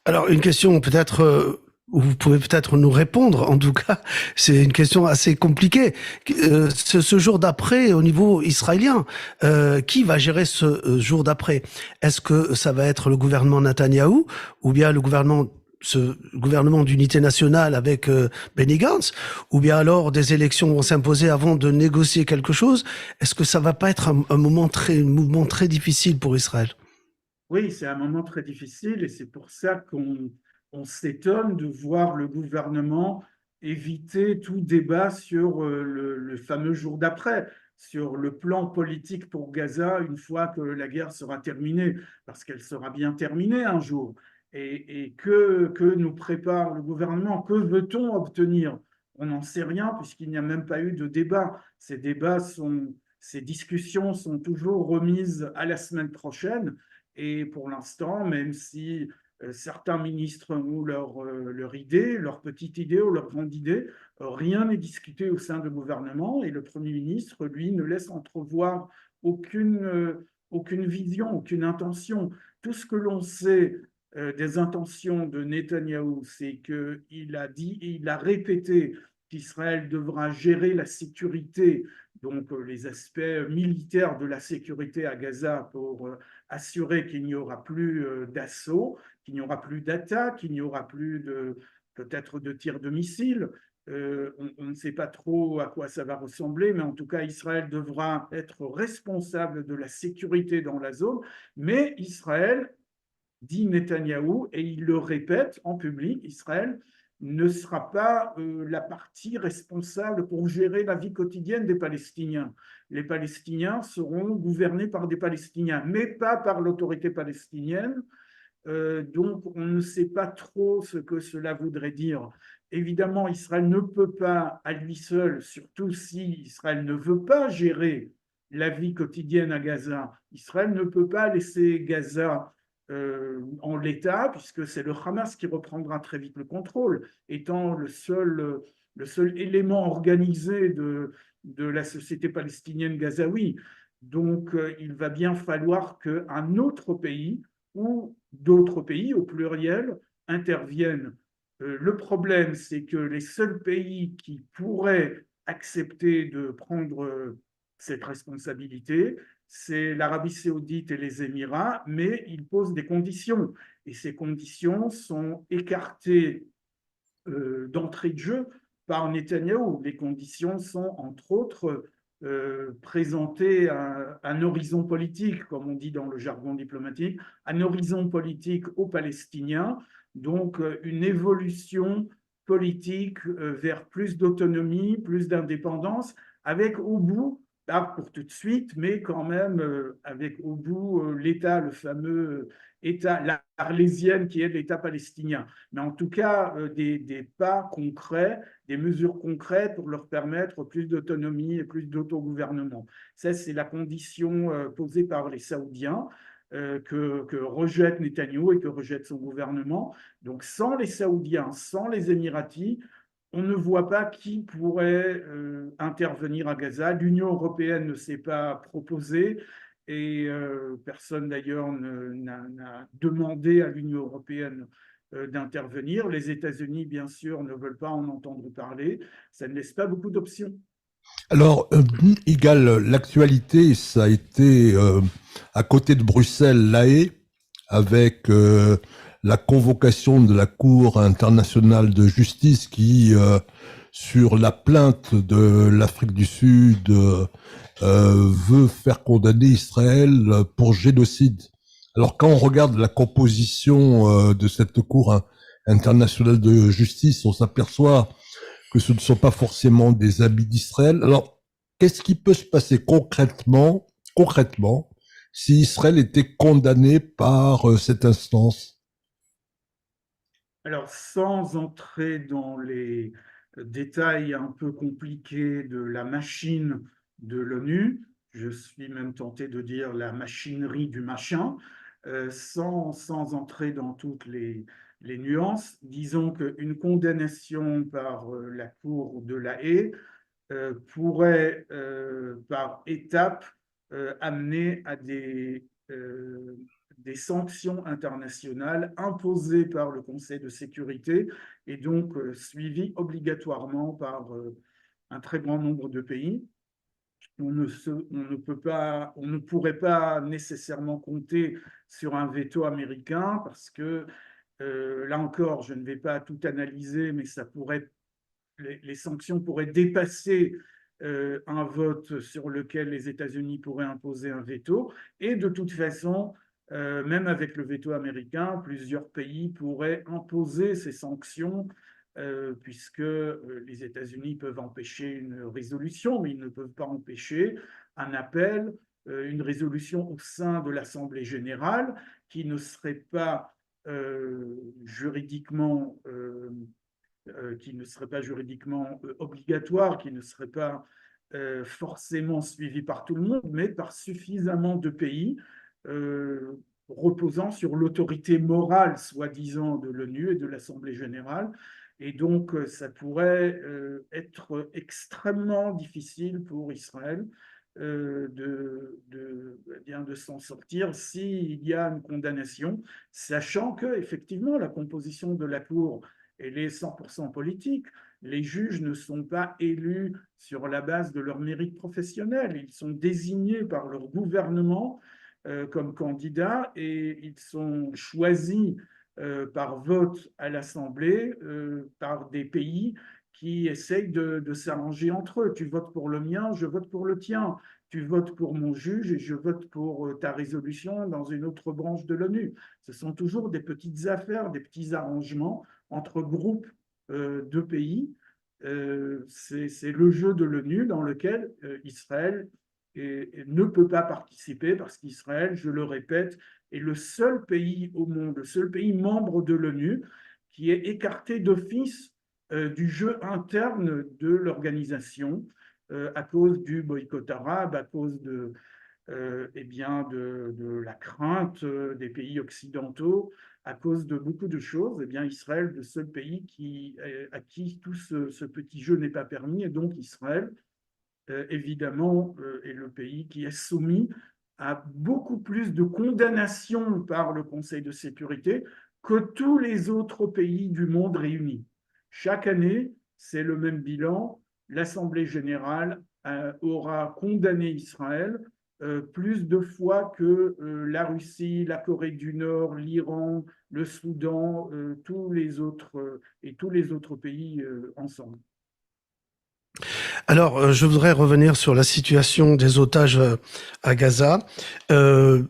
Alors, une question peut-être où vous pouvez peut-être nous répondre. En tout cas, c'est une question assez compliquée. Ce jour d'après, au niveau israélien, qui va gérer ce jour d'après? Est-ce que ça va être le gouvernement Netanyahou ou bien ce gouvernement d'unité nationale avec Benny Gantz, ou bien alors des élections vont s'imposer avant de négocier quelque chose? Est-ce que ça va pas être un mouvement très difficile pour Israël? Oui, c'est un moment très difficile et c'est pour ça qu'on s'étonne de voir le gouvernement éviter tout débat sur le fameux jour d'après, sur le plan politique pour Gaza une fois que la guerre sera terminée, parce qu'elle sera bien terminée un jour. Et que nous prépare le gouvernement? Que veut-on obtenir? On n'en sait rien puisqu'il n'y a même pas eu de débat. Ces discussions sont toujours remises à la semaine prochaine. Et pour l'instant, même si certains ministres ont leur idée, leur petite idée ou leur grande idée, rien n'est discuté au sein du gouvernement et le Premier ministre, lui, ne laisse entrevoir aucune vision, aucune intention. Tout ce que l'on sait des intentions de Netanyahou, c'est qu'il a dit et il a répété qu'Israël devra gérer la sécurité, donc les aspects militaires de la sécurité à Gaza pour assurer qu'il n'y aura plus d'assaut, qu'il n'y aura plus d'attaque, qu'il n'y aura plus peut-être de tirs de missiles. On ne sait pas trop à quoi ça va ressembler, mais en tout cas, Israël devra être responsable de la sécurité dans la zone. Mais Israël, dit Netanyahou, et il le répète en public, Israël ne sera pas la partie responsable pour gérer la vie quotidienne des Palestiniens. Les Palestiniens seront gouvernés par des Palestiniens, mais pas par l'autorité palestinienne. Donc, on ne sait pas trop ce que cela voudrait dire. Évidemment, Israël ne peut pas à lui seul, surtout si Israël ne veut pas gérer la vie quotidienne à Gaza. Israël ne peut pas laisser Gaza en l'état, puisque c'est le Hamas qui reprendra très vite le contrôle, étant le seul élément organisé de la société palestinienne gazaoui. Donc, il va bien falloir qu'un autre pays ou d'autres pays, au pluriel, interviennent. Le problème, c'est que les seuls pays qui pourraient accepter de prendre cette responsabilité, c'est l'Arabie saoudite et les Émirats, mais ils posent des conditions. Et ces conditions sont écartées d'entrée de jeu par Netanyahou. Les conditions sont, entre autres, présenter un horizon politique, comme on dit dans le jargon diplomatique, un horizon politique aux Palestiniens, donc une évolution politique vers plus d'autonomie, plus d'indépendance, avec au bout, pas pour tout de suite, mais quand même avec au bout l'État, le fameux État, l'Arlésienne qui est l'État palestinien. Mais en tout cas, des pas concrets, des mesures concrètes pour leur permettre plus d'autonomie et plus d'autogouvernement. Ça, c'est la condition posée par les Saoudiens que rejette Netanyahou et que rejette son gouvernement. Donc, sans les Saoudiens, sans les Émiratis, on ne voit pas qui pourrait intervenir à Gaza. L'Union européenne ne s'est pas proposée et personne d'ailleurs n'a demandé à l'Union européenne d'intervenir. Les États-Unis, bien sûr, ne veulent pas en entendre parler. Ça ne laisse pas beaucoup d'options. Alors, Igal, l'actualité, ça a été à côté de Bruxelles, La Haye, avec la convocation de la Cour internationale de justice qui, sur la plainte de l'Afrique du Sud, veut faire condamner Israël pour génocide. Alors, quand on regarde la composition de cette Cour internationale de justice, on s'aperçoit que ce ne sont pas forcément des amis d'Israël. Alors, qu'est-ce qui peut se passer concrètement, si Israël était condamné par cette instance? Alors, sans entrer dans les détails un peu compliqués de la machine de l'ONU, je suis même tenté de dire la machinerie du machin, sans entrer dans toutes les nuances, disons qu'une condamnation par la Cour de La Haye pourrait, par étapes, amener à des sanctions internationales imposées par le Conseil de sécurité et donc suivies obligatoirement par un très grand nombre de pays. On ne pourrait pas nécessairement compter sur un veto américain parce que, là encore, je ne vais pas tout analyser, mais les sanctions pourraient dépasser un vote sur lequel les États-Unis pourraient imposer un veto. Et de toute façon, même avec le veto américain, plusieurs pays pourraient imposer ces sanctions puisque les États-Unis peuvent empêcher une résolution, mais ils ne peuvent pas empêcher un appel, une résolution au sein de l'Assemblée générale qui ne serait pas juridiquement obligatoire, qui ne serait pas forcément suivi par tout le monde, mais par suffisamment de pays reposant sur l'autorité morale, soi-disant, de l'ONU et de l'Assemblée générale. Et donc, ça pourrait être extrêmement difficile pour Israël de s'en sortir s'il y a une condamnation, sachant que, effectivement, la composition de la Cour elle est 100% politique. Les juges ne sont pas élus sur la base de leur mérite professionnel. Ils sont désignés par leur gouvernement comme candidats et ils sont choisis par vote à l'Assemblée par des pays qui essayent de s'arranger entre eux. Tu votes pour le mien, je vote pour le tien. Tu votes pour mon juge et je vote pour ta résolution dans une autre branche de l'ONU. Ce sont toujours des petites affaires, des petits arrangements entre groupes de pays. C'est le jeu de l'ONU dans lequel Israël ne peut pas participer parce qu'Israël, je le répète, est le seul pays au monde, le seul pays membre de l'ONU qui est écarté d'office du jeu interne de l'organisation à cause du boycott arabe, à cause de la crainte des pays occidentaux, à cause de beaucoup de choses. Israël, le seul pays à qui tout ce petit jeu n'est pas permis, et donc Israël, évidemment, est le pays qui est soumis à beaucoup plus de condamnations par le Conseil de sécurité que tous les autres pays du monde réunis. Chaque année, c'est le même bilan. L'Assemblée générale aura condamné Israël plus de fois que la Russie, la Corée du Nord, l'Iran, le Soudan, tous les autres pays ensemble. Alors, je voudrais revenir sur la situation des otages à Gaza. Euh,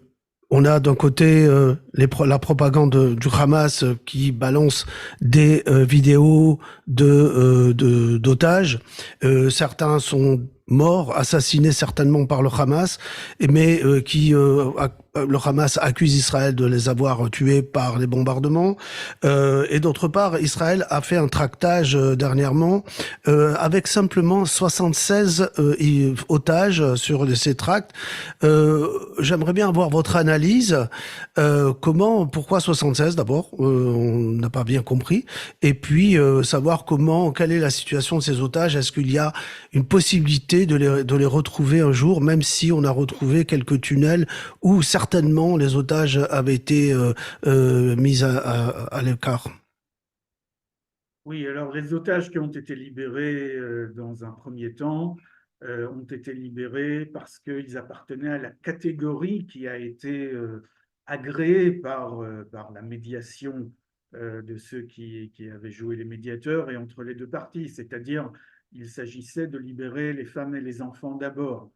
on a d'un côté la propagande du Hamas qui balance des vidéos d'otages. Certains sont morts, assassinés certainement par le Hamas, mais le Hamas accuse Israël de les avoir tués par les bombardements. Et d'autre part, Israël a fait un tractage dernièrement avec simplement 76 otages sur ces tracts. J'aimerais bien avoir votre analyse. Pourquoi 76 d'abord on n'a pas bien compris. Et puis savoir quelle est la situation de ces otages. Est-ce qu'il y a une possibilité de les retrouver un jour, même si on a retrouvé quelques tunnels où certainement les otages avaient été mis à l'écart? Oui, alors les otages qui ont été libérés dans un premier temps ont été libérés parce qu'ils appartenaient à la catégorie qui a été agréée par la médiation de ceux qui avaient joué les médiateurs et entre les deux parties, c'est-à-dire il s'agissait de libérer les femmes et les enfants d'abord.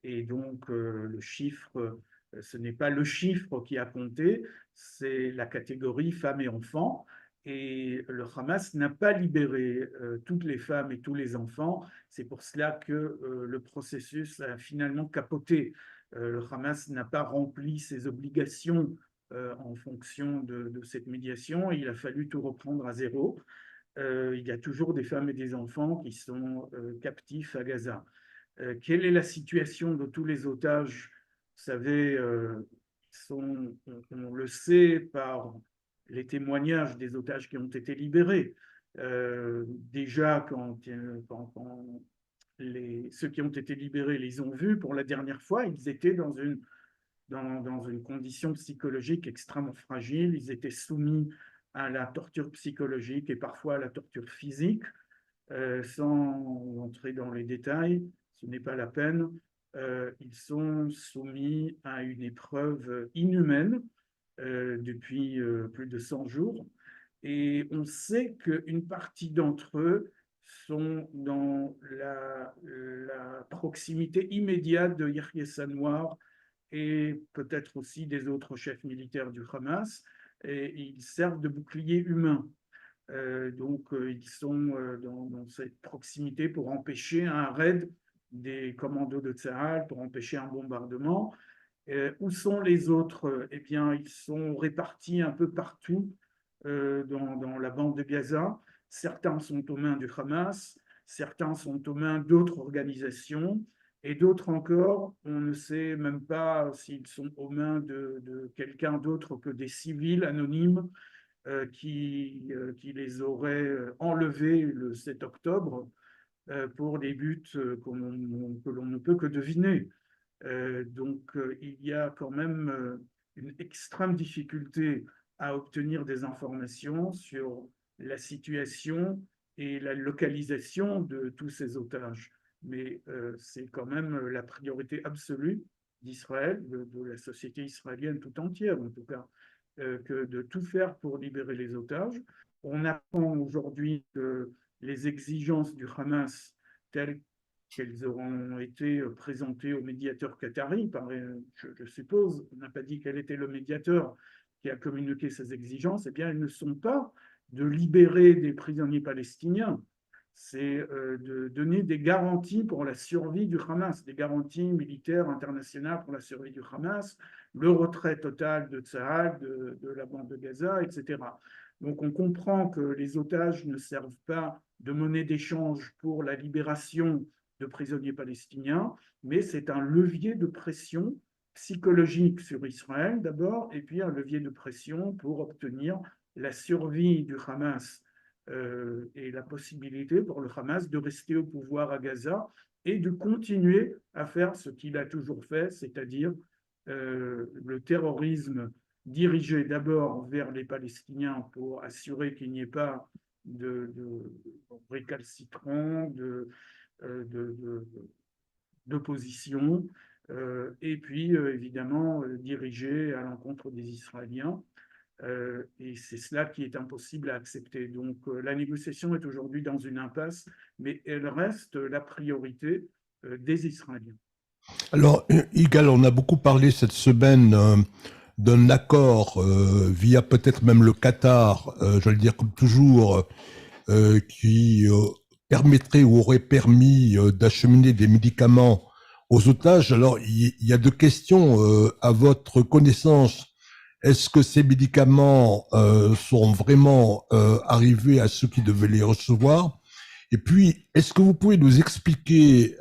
Et donc le chiffre, ce n'est pas le chiffre qui a compté, c'est la catégorie femmes et enfants. Et le Hamas n'a pas libéré toutes les femmes et tous les enfants. C'est pour cela que le processus a finalement capoté. Le Hamas n'a pas rempli ses obligations en fonction de cette médiation. Et il a fallu tout reprendre à zéro. Il y a toujours des femmes et des enfants qui sont captifs à Gaza. Quelle est la situation de tous les otages? Vous savez, on le sait par les témoignages des otages qui ont été libérés. Déjà, quand ceux qui ont été libérés les ont vus pour la dernière fois, ils étaient dans une condition psychologique extrêmement fragile. Ils étaient soumis à la torture psychologique et parfois à la torture physique. Sans entrer dans les détails, ce n'est pas la peine. Ils sont soumis à une épreuve inhumaine depuis plus de 100 jours. Et on sait qu'une partie d'entre eux sont dans la proximité immédiate de Yahya Sanwar et peut-être aussi des autres chefs militaires du Hamas. Et ils servent de bouclier humain. Donc, ils sont dans cette proximité pour empêcher un raid des commandos de Tsahal, pour empêcher un bombardement. Où sont les autres? Eh bien, ils sont répartis un peu partout dans la bande de Gaza. Certains sont aux mains du Hamas, certains sont aux mains d'autres organisations, et d'autres encore, on ne sait même pas s'ils sont aux mains de quelqu'un d'autre que des civils anonymes qui les auraient enlevés le 7 octobre pour des buts que l'on ne peut que deviner. Donc, il y a quand même une extrême difficulté à obtenir des informations sur la situation et la localisation de tous ces otages. Mais c'est quand même la priorité absolue d'Israël, de la société israélienne tout entière en tout cas, que de tout faire pour libérer les otages. On apprend aujourd'hui que les exigences du Hamas, telles qu'elles auront été présentées au médiateur qatari, je suppose, on n'a pas dit quel était le médiateur qui a communiqué ces exigences, eh bien, elles ne sont pas de libérer des prisonniers palestiniens, c'est de donner des garanties pour la survie du Hamas, des garanties militaires internationales pour la survie du Hamas, le retrait total de Tsahal, de la bande de Gaza, etc. Donc on comprend que les otages ne servent pas de monnaie d'échange pour la libération de prisonniers palestiniens, mais c'est un levier de pression psychologique sur Israël d'abord, et puis un levier de pression pour obtenir la survie du Hamas et la possibilité pour le Hamas de rester au pouvoir à Gaza et de continuer à faire ce qu'il a toujours fait, c'est-à-dire le terrorisme dirigé d'abord vers les Palestiniens pour assurer qu'il n'y ait pas de récalcitrants, d'opposition, et puis évidemment dirigée à l'encontre des Israéliens. Et c'est cela qui est impossible à accepter. Donc la négociation est aujourd'hui dans une impasse, mais elle reste la priorité des Israéliens. Alors, Igal, on a beaucoup parlé cette semaine d'un accord via peut-être même le Qatar, j'allais dire comme toujours, qui permettrait ou aurait permis d'acheminer des médicaments aux otages. Alors, il y a deux questions à votre connaissance. Est-ce que ces médicaments sont vraiment arrivés à ceux qui devaient les recevoir? Et puis, est-ce que vous pouvez nous expliquer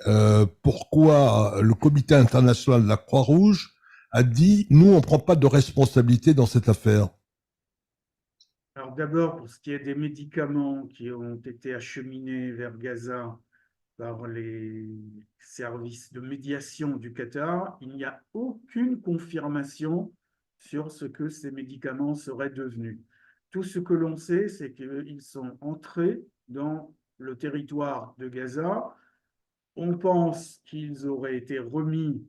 pourquoi le Comité international de la Croix-Rouge a dit « nous, on ne prend pas de responsabilité dans cette affaire » Alors d'abord, pour ce qui est des médicaments qui ont été acheminés vers Gaza par les services de médiation du Qatar, il n'y a aucune confirmation sur ce que ces médicaments seraient devenus. Tout ce que l'on sait, c'est qu'ils sont entrés dans le territoire de Gaza. On pense qu'ils auraient été remis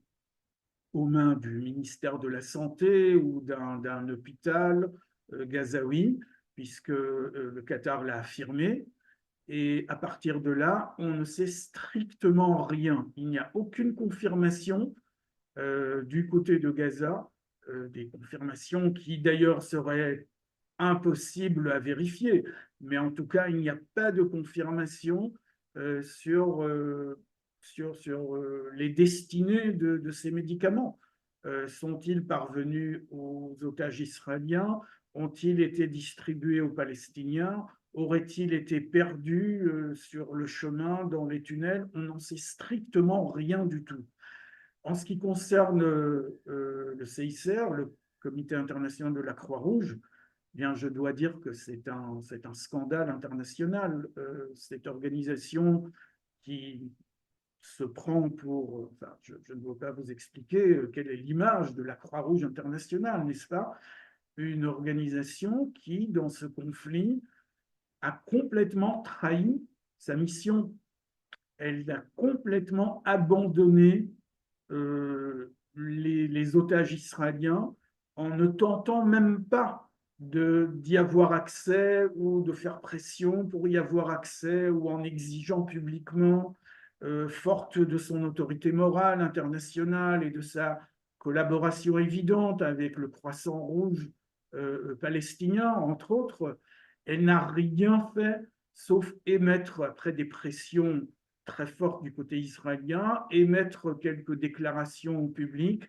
aux mains du ministère de la Santé ou d'un hôpital gazaoui, puisque le Qatar l'a affirmé. Et à partir de là, on ne sait strictement rien. Il n'y a aucune confirmation du côté de Gaza, des confirmations qui d'ailleurs seraient impossibles à vérifier. Mais en tout cas, il n'y a pas de confirmation sur les destinées de ces médicaments. Sont-ils parvenus aux otages israéliens? Ont-ils été distribués aux Palestiniens? Auraient-ils été perdus sur le chemin, dans les tunnels? On n'en sait strictement rien du tout. En ce qui concerne le CICR, le Comité international de la Croix-Rouge, eh bien, je dois dire que c'est un scandale international. Cette organisation qui se prend pour... Enfin, je ne veux pas vous expliquer quelle est l'image de la Croix-Rouge internationale, n'est-ce pas? Une organisation qui, dans ce conflit, a complètement trahi sa mission. Elle a complètement abandonné les otages israéliens en ne tentant même pas d'y avoir accès ou de faire pression pour y avoir accès ou en exigeant publiquement, forte de son autorité morale internationale et de sa collaboration évidente avec le Croissant Rouge palestinien, entre autres, elle n'a rien fait sauf émettre, après des pressions très fortes du côté israélien, émettre quelques déclarations publiques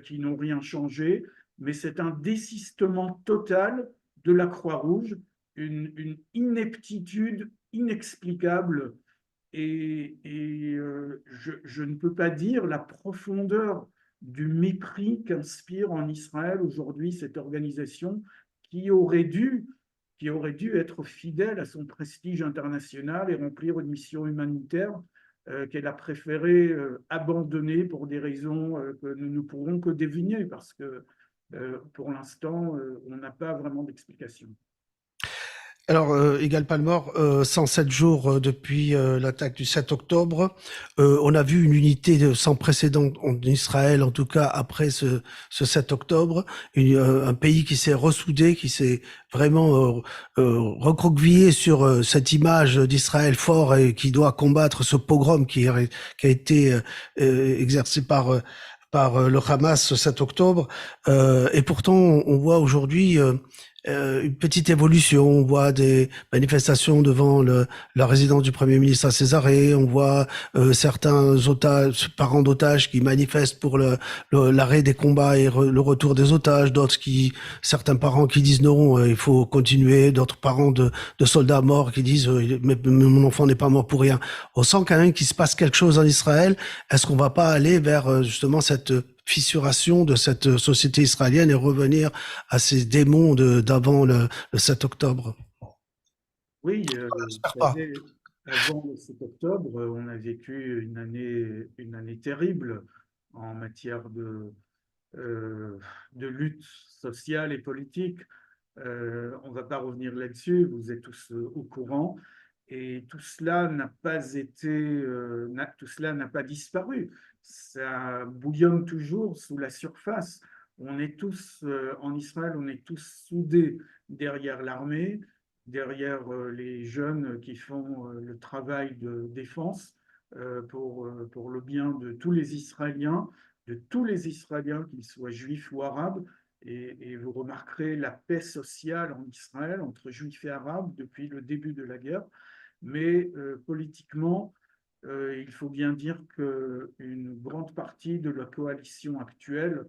qui n'ont rien changé, mais c'est un désistement total de la Croix-Rouge, une ineptitude inexplicable et je ne peux pas dire la profondeur du mépris qu'inspire en Israël aujourd'hui cette organisation qui aurait dû être fidèle à son prestige international et remplir une mission humanitaire qu'elle a préféré abandonner pour des raisons que nous ne pourrons que deviner parce que pour l'instant, on n'a pas vraiment d'explication. Alors, Igal Palmore, 107 jours depuis l'attaque du 7 octobre, on a vu une unité sans précédent en Israël, en tout cas après ce 7 octobre, un pays qui s'est ressoudé, qui s'est vraiment recroquevillé sur cette image d'Israël fort et qui doit combattre ce pogrom qui a été exercé par le Hamas ce 7 octobre. Et pourtant, on voit aujourd'hui une petite évolution. On voit des manifestations devant la résidence du Premier ministre à Césarée. On voit certains parents d'otages qui manifestent pour l'arrêt des combats et le retour des otages. Certains parents qui disent non, il faut continuer. D'autres parents de soldats morts qui disent mais mon enfant n'est pas mort pour rien. On sent quand même qu'il se passe quelque chose en Israël. Est-ce qu'on va pas aller vers justement cette fissuration de cette société israélienne et revenir à ces démons d'avant le 7 octobre? Oui, J'espère pas. avant le 7 octobre, on a vécu une année terrible en matière de lutte sociale et politique. On ne va pas revenir là-dessus, vous êtes tous au courant. Et tout cela n'a pas été, tout cela n'a pas disparu. Ça bouillonne toujours sous la surface. On est tous, en Israël, on est tous soudés derrière l'armée, derrière les jeunes qui font le travail de défense pour le bien de tous les Israéliens, qu'ils soient juifs ou arabes. Et vous remarquerez la paix sociale en Israël entre juifs et arabes depuis le début de la guerre. Mais politiquement, il faut bien dire qu'une grande partie de la coalition actuelle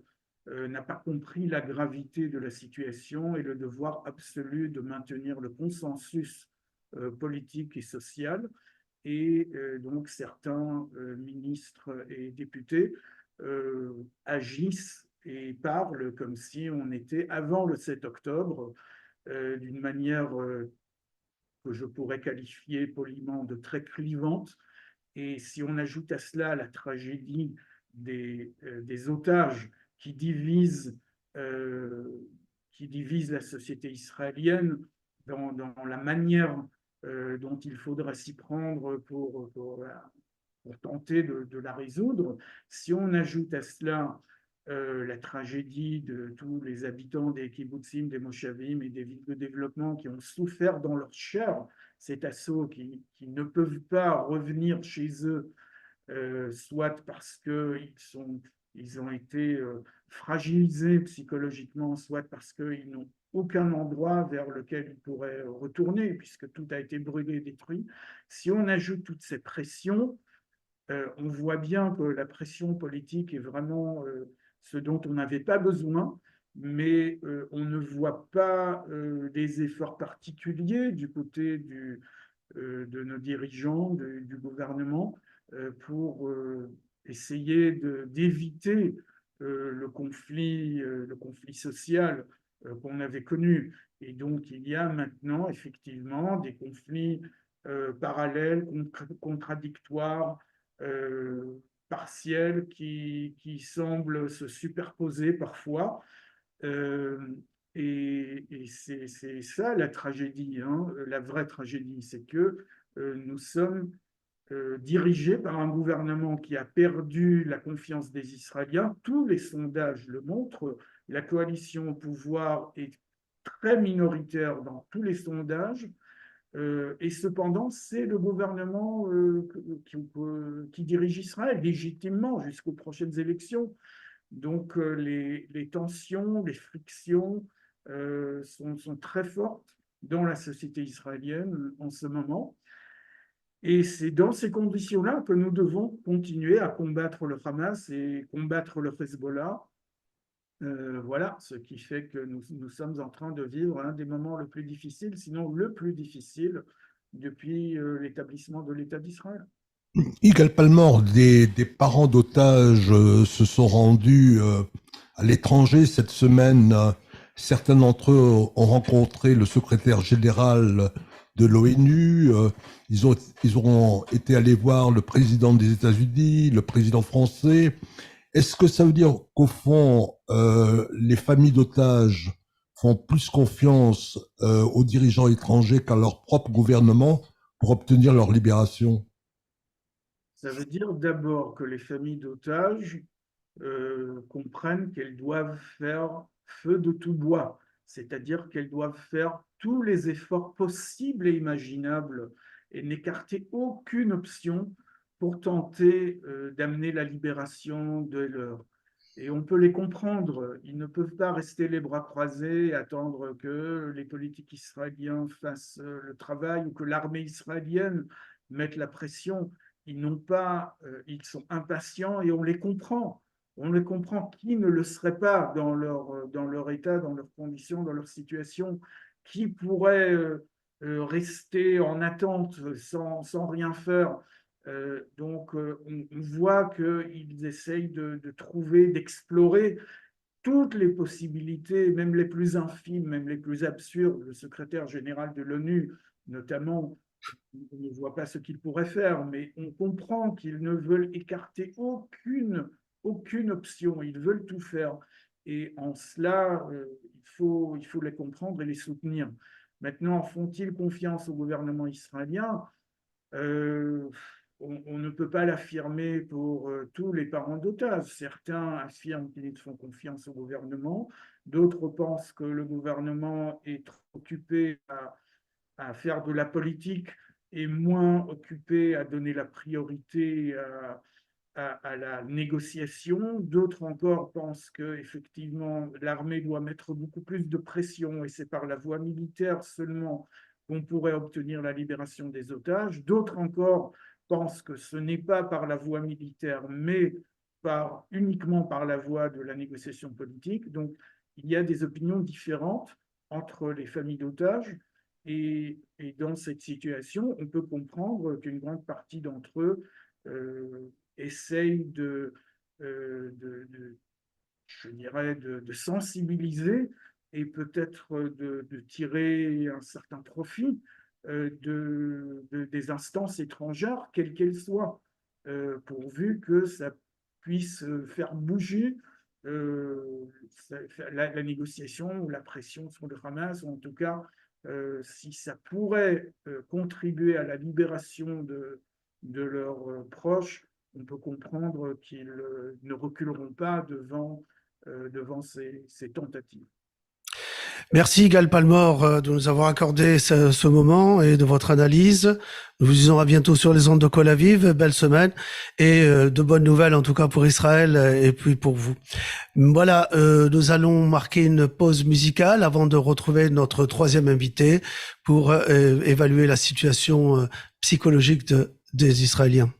n'a pas compris la gravité de la situation et le devoir absolu de maintenir le consensus politique et social. Et donc certains ministres et députés agissent et parlent comme si on était avant le 7 octobre, d'une manière que je pourrais qualifier poliment de très clivante. Et si on ajoute à cela la tragédie des otages euh, qui divisent la société israélienne dans la manière dont il faudra s'y prendre pour tenter de la résoudre, si on ajoute à cela la tragédie de tous les habitants des kibbutzim, des moshavim et des villes de développement qui ont souffert dans leur chair cet assaut, qui ne peuvent pas revenir chez eux, soit parce ils ont été fragilisés psychologiquement, soit parce qu'ils n'ont aucun endroit vers lequel ils pourraient retourner, puisque tout a été brûlé, détruit. Si on ajoute toutes ces pressions, on voit bien que la pression politique est vraiment ce dont on n'avait pas besoin, mais on ne voit pas des efforts particuliers du côté de nos dirigeants, du gouvernement, pour essayer d'éviter le conflit social qu'on avait connu. Et donc, il y a maintenant effectivement des conflits parallèles, contradictoires, partiels qui semblent se superposer parfois. Euh, et c'est ça la tragédie, hein, la vraie tragédie, c'est que nous sommes dirigés par un gouvernement qui a perdu la confiance des Israéliens. Tous les sondages le montrent. La coalition au pouvoir est très minoritaire dans tous les sondages. Et cependant, c'est le gouvernement qui dirige Israël légitimement jusqu'aux prochaines élections. Donc les tensions, les frictions sont très fortes dans la société israélienne en ce moment. Et c'est dans ces conditions-là que nous devons continuer à combattre le Hamas et combattre le Hezbollah. Voilà, ce qui fait que nous sommes en train de vivre un des moments le plus difficiles, sinon le plus difficile, depuis l'établissement de l'État d'Israël. Yigal Palmore, des parents d'otages se sont rendus à l'étranger cette semaine. Certains d'entre eux ont rencontré le secrétaire général de l'ONU. Ils ont été allés voir le président des États-Unis, le président français. Est-ce que ça veut dire qu'au fond, les familles d'otages font plus confiance aux dirigeants étrangers qu'à leur propre gouvernement pour obtenir leur libération? Ça veut dire d'abord que les familles d'otages comprennent qu'elles doivent faire feu de tout bois, c'est-à-dire qu'elles doivent faire tous les efforts possibles et imaginables et n'écarter aucune option pour tenter d'amener la libération de leurs. Et on peut les comprendre, ils ne peuvent pas rester les bras croisés et attendre que les politiques israéliens fassent le travail ou que l'armée israélienne mette la pression. Ils n'ont pas, ils sont impatients et on les comprend. On les comprend. Qui ne le serait pas dans leur état, dans leurs conditions, dans leur situation? Qui pourrait rester en attente sans rien faire? Donc, on voit qu'ils essayent de trouver, d'explorer toutes les possibilités, même les plus infimes, même les plus absurdes. Le secrétaire général de l'ONU, notamment, on ne voit pas ce qu'ils pourraient faire, mais on comprend qu'ils ne veulent écarter aucune option. Ils veulent tout faire. Et en cela, il faut les comprendre et les soutenir. Maintenant, font-ils confiance au gouvernement israélien? Euh, on ne peut pas l'affirmer pour tous les parents d'otages. Certains affirment qu'ils font confiance au gouvernement, d'autres pensent que le gouvernement est trop occupé à faire de la politique et moins occupé à donner la priorité à la négociation. D'autres encore pensent qu'effectivement, l'armée doit mettre beaucoup plus de pression et c'est par la voie militaire seulement qu'on pourrait obtenir la libération des otages. D'autres encore pensent que ce n'est pas par la voie militaire, mais uniquement par la voie de la négociation politique. Donc, il y a des opinions différentes entre les familles d'otages. Et dans cette situation, on peut comprendre qu'une grande partie d'entre eux essaye je dirais, de sensibiliser et peut-être de tirer un certain profit des instances étrangères, quelles qu'elles soient, pourvu que ça puisse faire bouger la négociation ou la pression sur le Hamas, ou en tout cas, si ça pourrait contribuer à la libération de leurs proches, on peut comprendre qu'ils ne reculeront pas devant ces tentatives. Merci Gal Palmore de nous avoir accordé ce moment et de votre analyse. Nous vous disons à bientôt sur les ondes de Kol Aviv. Belle semaine et de bonnes nouvelles en tout cas pour Israël et puis pour vous. Voilà, nous allons marquer une pause musicale avant de retrouver notre troisième invité pour évaluer la situation psychologique des Israéliens.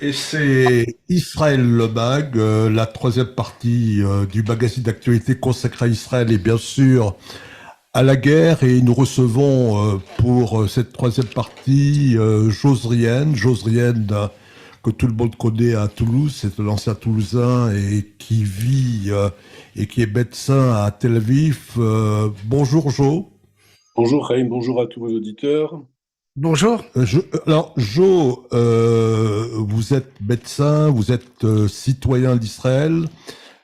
Et c'est Israël le Mag, la troisième partie du magazine d'actualité consacré à Israël et bien sûr à la guerre. Et nous recevons pour cette troisième partie Josrienne que tout le monde connaît à Toulouse, c'est un ancien Toulousain et qui vit et qui est médecin à Tel Aviv. Bonjour Jo. Bonjour Chaim, bonjour à tous vos auditeurs. Bonjour. Alors, Jo, vous êtes médecin, vous êtes citoyen d'Israël.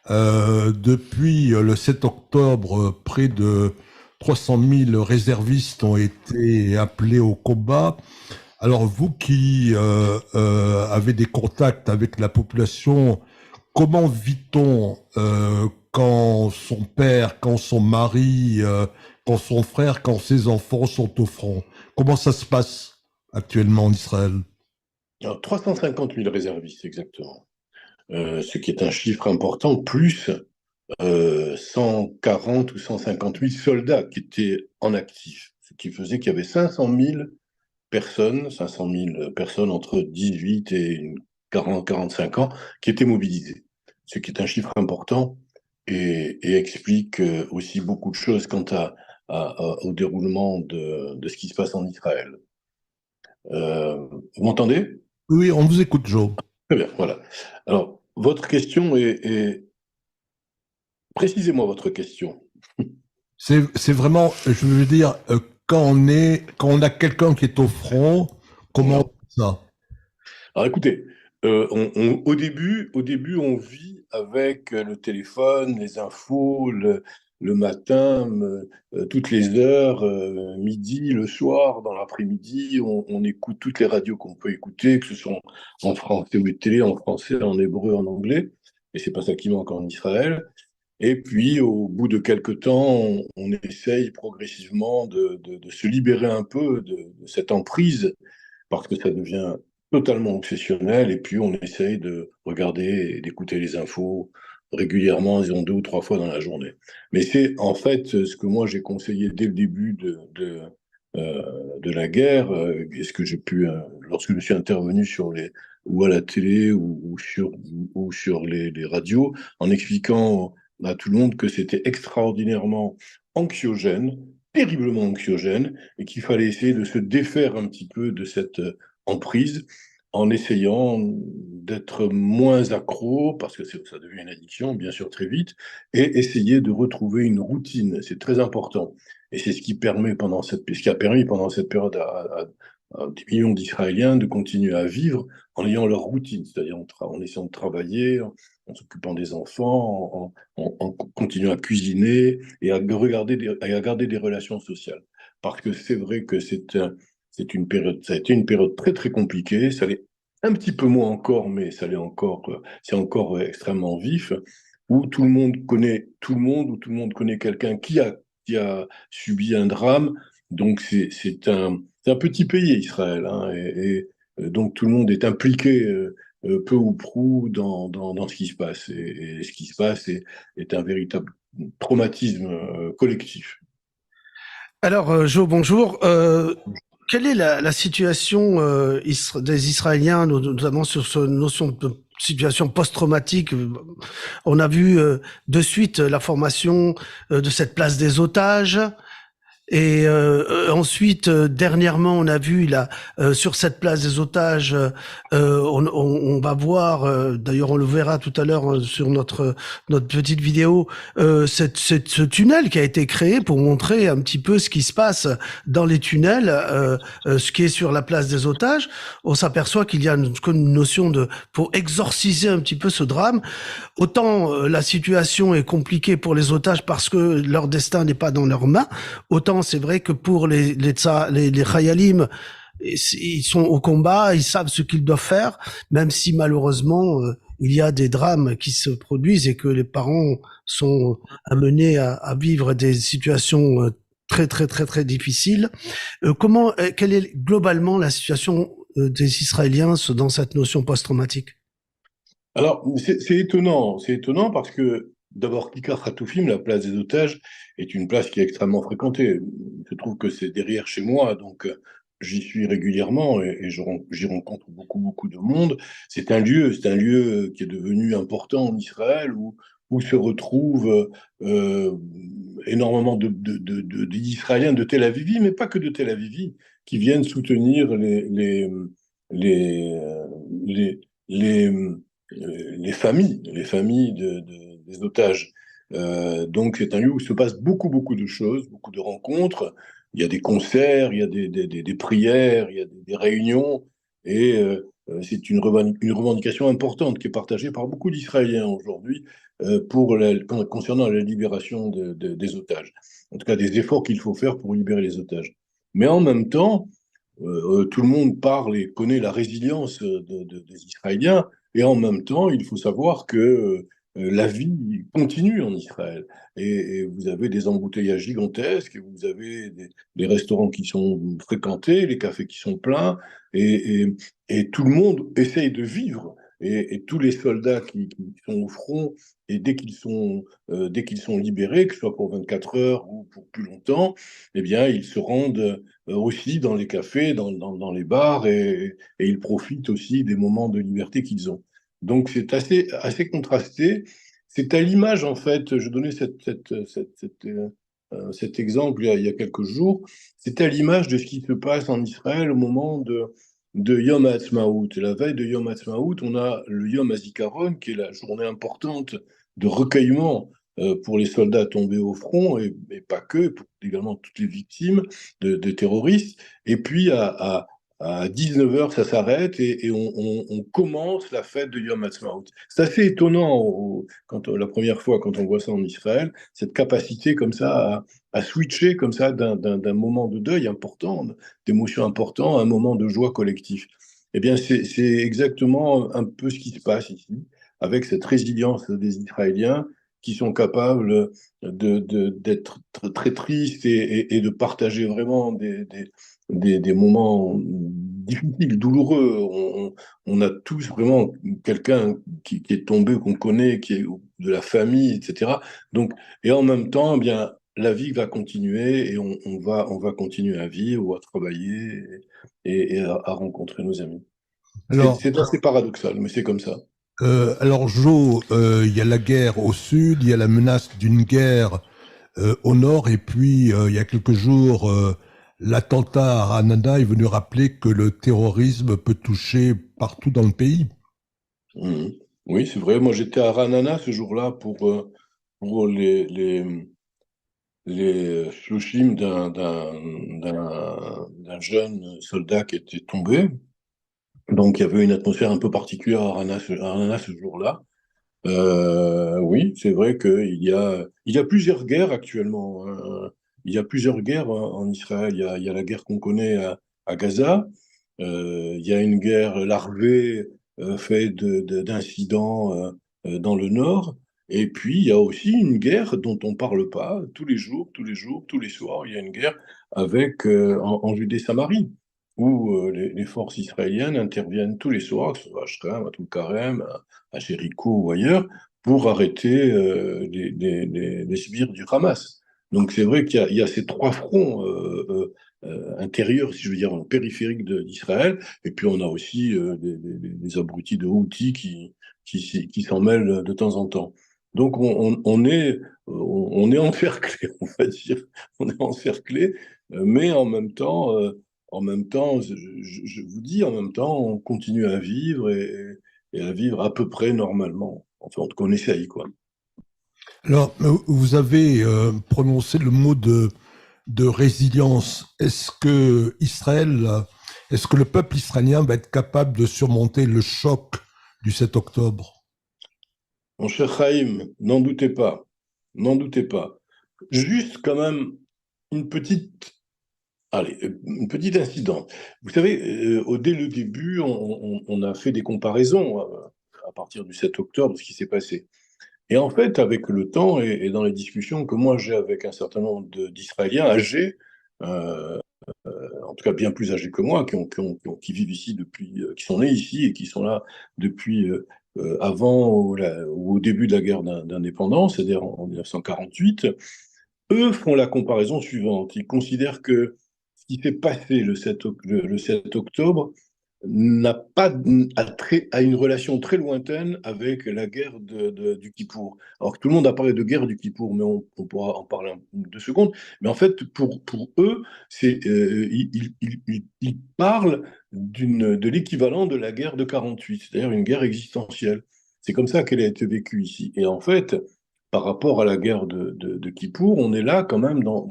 Depuis le 7 octobre, près de 300 000 réservistes ont été appelés au combat. Alors, vous qui avez des contacts avec la population, comment vit-on quand son père, quand son mari, quand son frère, quand ses enfants sont au front? Comment ça se passe actuellement en Israël? Alors, 350 000 réservistes exactement, ce qui est un chiffre important, plus 140 ou 150 000 soldats qui étaient en actif, ce qui faisait qu'il y avait 500 000 personnes entre 18 et 40-45 ans qui étaient mobilisées, ce qui est un chiffre important et explique aussi beaucoup de choses quant au déroulement de ce qui se passe en Israël. Vous m'entendez? Oui, on vous écoute, Jo. Très bien, voilà. Alors, votre question est... Précisez-moi votre question. C'est vraiment, je veux dire, quand on a quelqu'un qui est au front, comment on fait ça? Alors écoutez, au début, on vit avec le téléphone, les infos, le matin, toutes les heures, midi, le soir, dans l'après-midi, on écoute toutes les radios qu'on peut écouter, que ce soit en français ou télé, en français, en hébreu, en anglais. Et c'est pas ça qui manque en Israël. Et puis, au bout de quelques temps, on essaye progressivement de se libérer un peu de cette emprise, parce que ça devient totalement obsessionnel. Et puis, on essaye de regarder et d'écouter les infos régulièrement, disons 2 ou 3 fois dans la journée. Mais c'est en fait ce que moi j'ai conseillé dès le début de la guerre, et ce que j'ai pu, lorsque je suis intervenu sur ou à la télé ou sur les radios, en expliquant à tout le monde que c'était extraordinairement anxiogène, terriblement anxiogène, et qu'il fallait essayer de se défaire un petit peu de cette emprise en essayant d'être moins accro, parce que ça devient une addiction, bien sûr, très vite, et essayer de retrouver une routine. C'est très important. Et c'est ce qui a permis pendant cette période à des millions d'Israéliens de continuer à vivre en ayant leur routine, c'est-à-dire en essayant de travailler, en s'occupant des enfants, en continuant à cuisiner et à garder des relations sociales. Parce que c'est vrai que c'est une période, ça a été une période très très compliquée. Ça l'est un petit peu moins encore, mais c'est encore extrêmement vif, où tout le monde connaît tout le monde, où tout le monde connaît quelqu'un qui a subi un drame. Donc c'est un petit pays, Israël, hein, et donc tout le monde est impliqué peu ou prou dans ce qui se passe. Et ce qui se passe est un véritable traumatisme collectif. Alors, Jo, bonjour. Quelle est la situation des Israéliens, notamment sur cette notion de situation post-traumatique? On a vu de suite la formation de cette place des otages. Et ensuite, dernièrement, on a vu là sur cette place des otages, on va voir, d'ailleurs on le verra tout à l'heure sur notre petite vidéo, ce tunnel qui a été créé pour montrer un petit peu ce qui se passe dans les tunnels, ce qui est sur la place des otages. On s'aperçoit qu'il y a une notion pour exorciser un petit peu ce drame. Autant la situation est compliquée pour les otages parce que leur destin n'est pas dans leurs mains, autant c'est vrai que pour les Khayalim, ils sont au combat, ils savent ce qu'ils doivent faire, même si malheureusement il y a des drames qui se produisent et que les parents sont amenés à vivre des situations très très très très difficiles. Quelle est globalement la situation des Israéliens dans cette notion post-traumatique? Alors, c'est étonnant parce que d'abord, Kikar Hatoufim, la place des otages, est une place qui est extrêmement fréquentée. Je trouve que c'est derrière chez moi, donc j'y suis régulièrement et j'y rencontre beaucoup, beaucoup de monde. C'est un lieu qui est devenu important en Israël où se retrouvent énormément d'Israéliens de Tel Aviv, mais pas que de Tel Aviv, qui viennent soutenir les, les, les, les familles des otages. Donc c'est un lieu où se passe beaucoup, beaucoup de choses, beaucoup de rencontres. Il y a des concerts, il y a des prières, il y a des réunions, et c'est une revendication importante qui est partagée par beaucoup d'Israéliens aujourd'hui concernant la libération des otages. En tout cas, des efforts qu'il faut faire pour libérer les otages. Mais en même temps, tout le monde parle et connaît la résilience des Israéliens, et en même temps, il faut savoir que la vie continue en Israël. Et vous avez des embouteillages gigantesques, et vous avez des restaurants qui sont fréquentés, les cafés qui sont pleins, et tout le monde essaye de vivre. Et tous les soldats qui sont au front, et dès qu'ils sont libérés, que ce soit pour 24 heures ou pour plus longtemps, eh bien, ils se rendent aussi dans les cafés, dans les bars, et ils profitent aussi des moments de liberté qu'ils ont. Donc c'est assez contrasté. C'est à l'image, en fait, je donnais cet exemple il y a quelques jours, c'est à l'image de ce qui se passe en Israël au moment de Yom HaAtzmaut. La veille de Yom HaAtzmaut, on a le Yom HaZikaron, qui est la journée importante de recueillement pour les soldats tombés au front, et pas que, pour également toutes les victimes de terroristes. Et puis à 19h, ça s'arrête et on commence la fête de Yom Ha'atzmaut. C'est assez étonnant la première fois quand on voit ça en Israël, cette capacité comme ça à switcher comme ça d'un moment de deuil important, d'émotion important, à un moment de joie collective. Eh bien, c'est exactement un peu ce qui se passe ici, avec cette résilience des Israéliens qui sont capables d'être très tristes et de partager vraiment des moments difficiles, douloureux. On a tous vraiment quelqu'un qui est tombé, qu'on connaît, qui est de la famille, etc. Donc, et en même temps, eh bien, la vie va continuer et on va continuer à vivre ou à travailler et à rencontrer nos amis. Alors, C'est assez paradoxal, mais c'est comme ça. alors Jo, il y a la guerre au sud, il y a la menace d'une guerre au nord, et puis il y a quelques jours, l'attentat à Ranana est venu rappeler que le terrorisme peut toucher partout dans le pays. Mhm. Oui, c'est vrai. Moi, j'étais à Ranana ce jour-là pour les shloshim d'un jeune soldat qui était tombé. Donc, il y avait une atmosphère un peu particulière à Ranana ce jour-là. Oui, c'est vrai qu'il y a plusieurs guerres actuellement, hein. Il y a plusieurs guerres en Israël. Il y a la guerre qu'on connaît à Gaza. Il y a une guerre larvée faite d'incidents dans le nord. Et puis, il y a aussi une guerre dont on ne parle pas tous les jours, tous les jours, tous les soirs. Il y a une guerre en Judée-Samarie, où les forces israéliennes interviennent tous les soirs, que ce soit à Shechem, à Tulkarem, à Jéricho ou ailleurs, pour arrêter les sbires du Hamas. Donc c'est vrai qu'il y a ces trois fronts intérieurs, si je veux dire, en périphérique d'Israël, et puis on a aussi des abrutis de Houthis qui s'en mêlent de temps en temps. Donc on est encerclé, on va dire, on est encerclé, mais en même temps, je vous dis, en même temps, on continue à vivre et à vivre à peu près normalement. Enfin, qu'on essaye, quoi. Alors, vous avez prononcé le mot de résilience. Est-ce que le peuple israélien va être capable de surmonter le choc du 7 octobre? Mon cher Chaim, n'en doutez pas. N'en doutez pas. Juste quand même une petite, allez, une petite incident. Vous savez, dès le début, on a fait des comparaisons à partir du 7 octobre, ce qui s'est passé. Et en fait, avec le temps et dans les discussions que moi j'ai avec un certain nombre d'Israéliens âgés, euh, en tout cas bien plus âgés que moi, qui vivent ici depuis, qui sont nés ici et qui sont là depuis avant ou au début de la guerre d'indépendance, c'est-à-dire en 1948, eux font la comparaison suivante. Ils considèrent que ce qui s'est passé le 7 octobre n'a pas à une relation très lointaine avec la guerre du Kippour. Alors que tout le monde a parlé de guerre du Kippour, mais on pourra en parler 2 secondes. Mais en fait, pour eux, ils parlent de l'équivalent de la guerre de 48, c'est-à-dire une guerre existentielle. C'est comme ça qu'elle a été vécue ici. Et en fait, par rapport à la guerre de Kippour, on est là quand même dans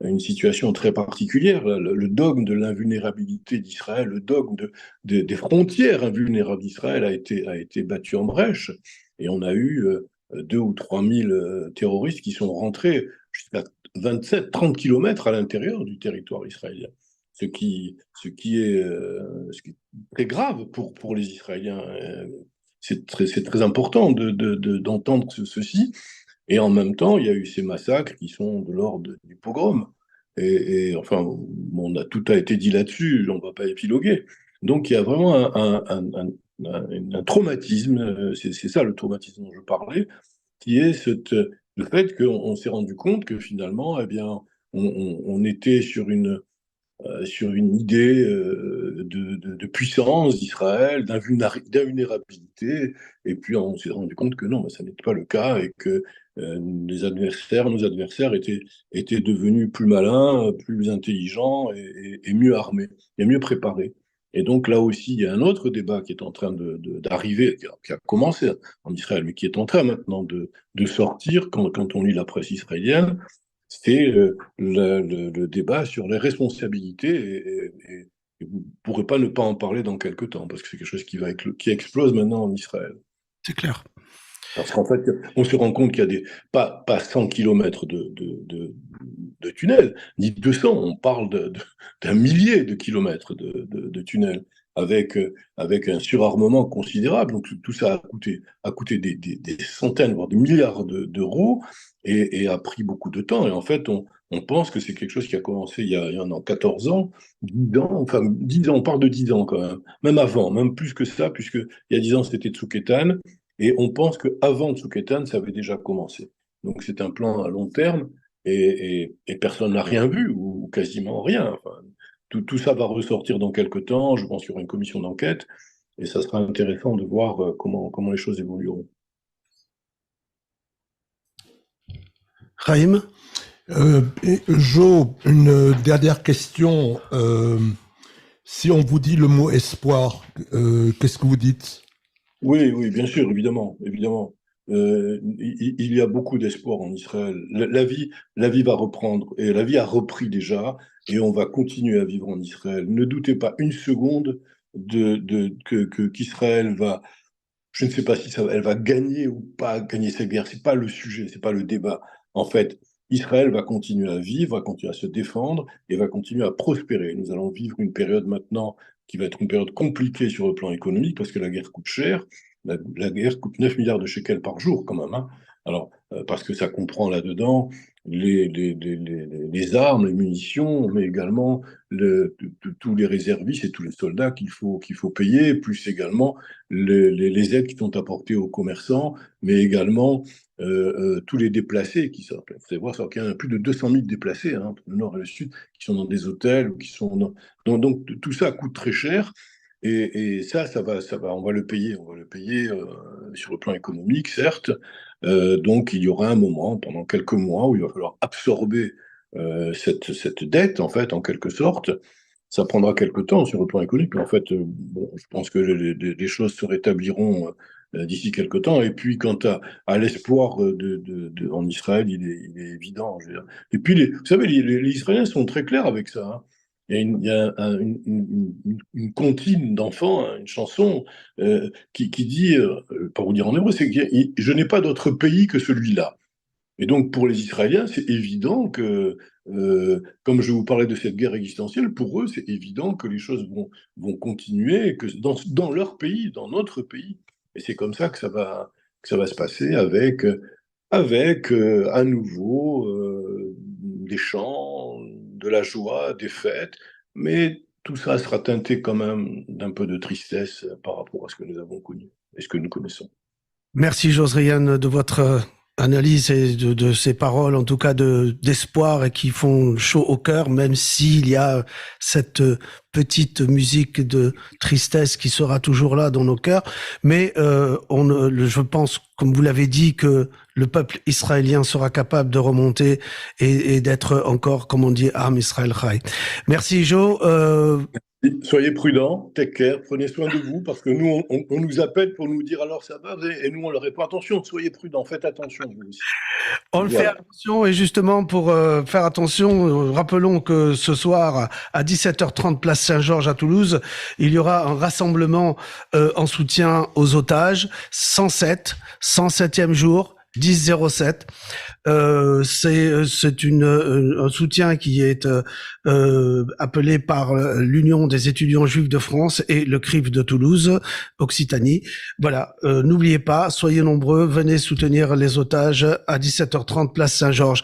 une situation très particulière. Le dogme de l'invulnérabilité d'Israël, le dogme des frontières invulnérables d'Israël a été battu en brèche. Et on a eu 2 ou 3 000 terroristes qui sont rentrés jusqu'à 27, 30 kilomètres à l'intérieur du territoire israélien. Ce qui est très grave pour les Israéliens. C'est très important d'entendre ceci. Et en même temps, il y a eu ces massacres qui sont de l'ordre du pogrom. Enfin, tout a été dit là-dessus, on ne va pas épiloguer. Donc il y a vraiment un traumatisme, c'est ça le traumatisme dont je parlais, qui est le fait qu'on s'est rendu compte que finalement, eh bien, on était sur une idée de puissance d'Israël, d'invulnérabilité, et puis on s'est rendu compte que non, ça n'était pas le cas, et que nos adversaires étaient devenus plus malins, plus intelligents et mieux armés, et mieux préparés. Et donc là aussi, il y a un autre débat qui est en train d'arriver, qui a commencé en Israël, mais qui est en train maintenant de sortir quand on lit la presse israélienne. C'est le débat sur les responsabilités. Et pourrait pas ne pas en parler dans quelques temps, parce que c'est quelque chose qui explose maintenant en Israël. C'est clair. Parce qu'en fait, on se rend compte qu'il y a pas 100 kilomètres de tunnels, ni 200, on parle d'un millier de kilomètres de tunnels, avec un surarmement considérable. Donc tout ça a coûté des centaines, voire des milliards d'euros, et a pris beaucoup de temps. Et en fait, on pense que c'est quelque chose qui a commencé il y a 14 ans, 10 ans, enfin 10 ans, on parle de 10 ans quand même avant, même plus que ça, puisque il y a 10 ans c'était Tsoukétan, et on pense qu'avant Tsoukétan, ça avait déjà commencé. Donc c'est un plan à long terme, et personne n'a rien vu, ou quasiment rien. Enfin, tout ça va ressortir dans quelques temps, je pense qu'il y aura une commission d'enquête, et ça sera intéressant de voir comment les choses évolueront. Raïm? Jo, une dernière question. Si on vous dit le mot espoir, qu'est-ce que vous dites? Oui, bien sûr, évidemment. Il y a beaucoup d'espoir en Israël. La vie va reprendre, et la vie a repris déjà, et on va continuer à vivre en Israël. Ne doutez pas une seconde qu'Israël va, je ne sais pas si elle va gagner ou pas gagner cette guerre. C'est pas le sujet, c'est pas le débat. En fait, Israël va continuer à vivre, va continuer à se défendre et va continuer à prospérer. Nous allons vivre une période maintenant qui va être une période compliquée sur le plan économique parce que la guerre coûte cher. La guerre coûte 9 milliards de shekels par jour quand même. Hein. Alors, parce que ça comprend là-dedans les armes, les munitions, mais également tous les réservistes et tous les soldats qu'il faut payer, plus également les aides qui sont apportées aux commerçants, mais également tous les déplacés qui sortent. Vous allez voir qu'il y a plus de 200 000 déplacés entre le nord et le sud qui sont dans des hôtels ou qui sont donc tout ça coûte très cher. Et ça va, on va le payer sur le plan économique, certes. Donc il y aura un moment, pendant quelques mois, où il va falloir absorber cette dette, en fait, en quelque sorte. Ça prendra quelques temps sur le plan économique, mais en fait, je pense que les choses se rétabliront d'ici quelques temps. Et puis, quant à l'espoir en Israël, il est évident. Je veux dire. Et puis, vous savez, les Israéliens sont très clairs avec ça. Hein. Il y a une comptine d'enfants, hein, une chanson qui dit, pour vous dire en hébreu, c'est que je n'ai pas d'autre pays que celui-là. Et donc, pour les Israéliens, c'est évident que, comme je vous parlais de cette guerre existentielle, pour eux, c'est évident que les choses vont continuer, que dans leur pays, dans notre pays. Et c'est comme ça que ça va se passer avec à nouveau des chants, de la joie, des fêtes, mais tout ça sera teinté quand même d'un peu de tristesse par rapport à ce que nous avons connu et ce que nous connaissons. Merci Josriane de votre analyse et de ces paroles, en tout cas d'espoir et qui font chaud au cœur, même s'il y a cette petite musique de tristesse qui sera toujours là dans nos cœurs. Mais je pense, comme vous l'avez dit, que le peuple israélien sera capable de remonter et d'être encore, comme on dit, Am Israël Chai. Merci Jo. Soyez prudents, take care, prenez soin de vous, parce que nous, on nous appelle pour nous dire alors ça va, et nous on leur répond attention, soyez prudents, faites attention vous aussi. On le fait attention, et justement pour faire attention, rappelons que ce soir à 17h30 place Saint-Georges à Toulouse, il y aura un rassemblement en soutien aux otages, 107e jour. 10-07. C'est un soutien qui est appelé par l'Union des étudiants juifs de France et le CRIF de Toulouse, Occitanie. Voilà, n'oubliez pas, soyez nombreux, venez soutenir les otages à 17h30 place Saint-Georges.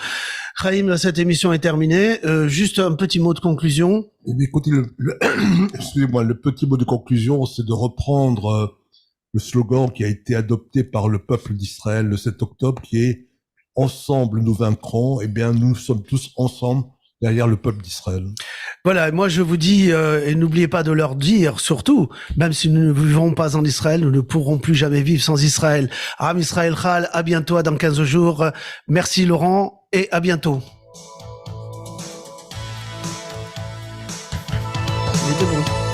Chaim, cette émission est terminée. Juste un petit mot de conclusion. Eh bien, écoutez, excusez-moi, le petit mot de conclusion, c'est de reprendre le slogan qui a été adopté par le peuple d'Israël le 7 octobre, qui est « Ensemble, nous vaincrons ». Eh bien, nous sommes tous ensemble derrière le peuple d'Israël. Voilà, moi je vous dis, et n'oubliez pas de leur dire, surtout, même si nous ne vivrons pas en Israël, nous ne pourrons plus jamais vivre sans Israël. Am Israël Chal, à bientôt dans 15 jours. Merci Laurent, et à bientôt. Il était bon.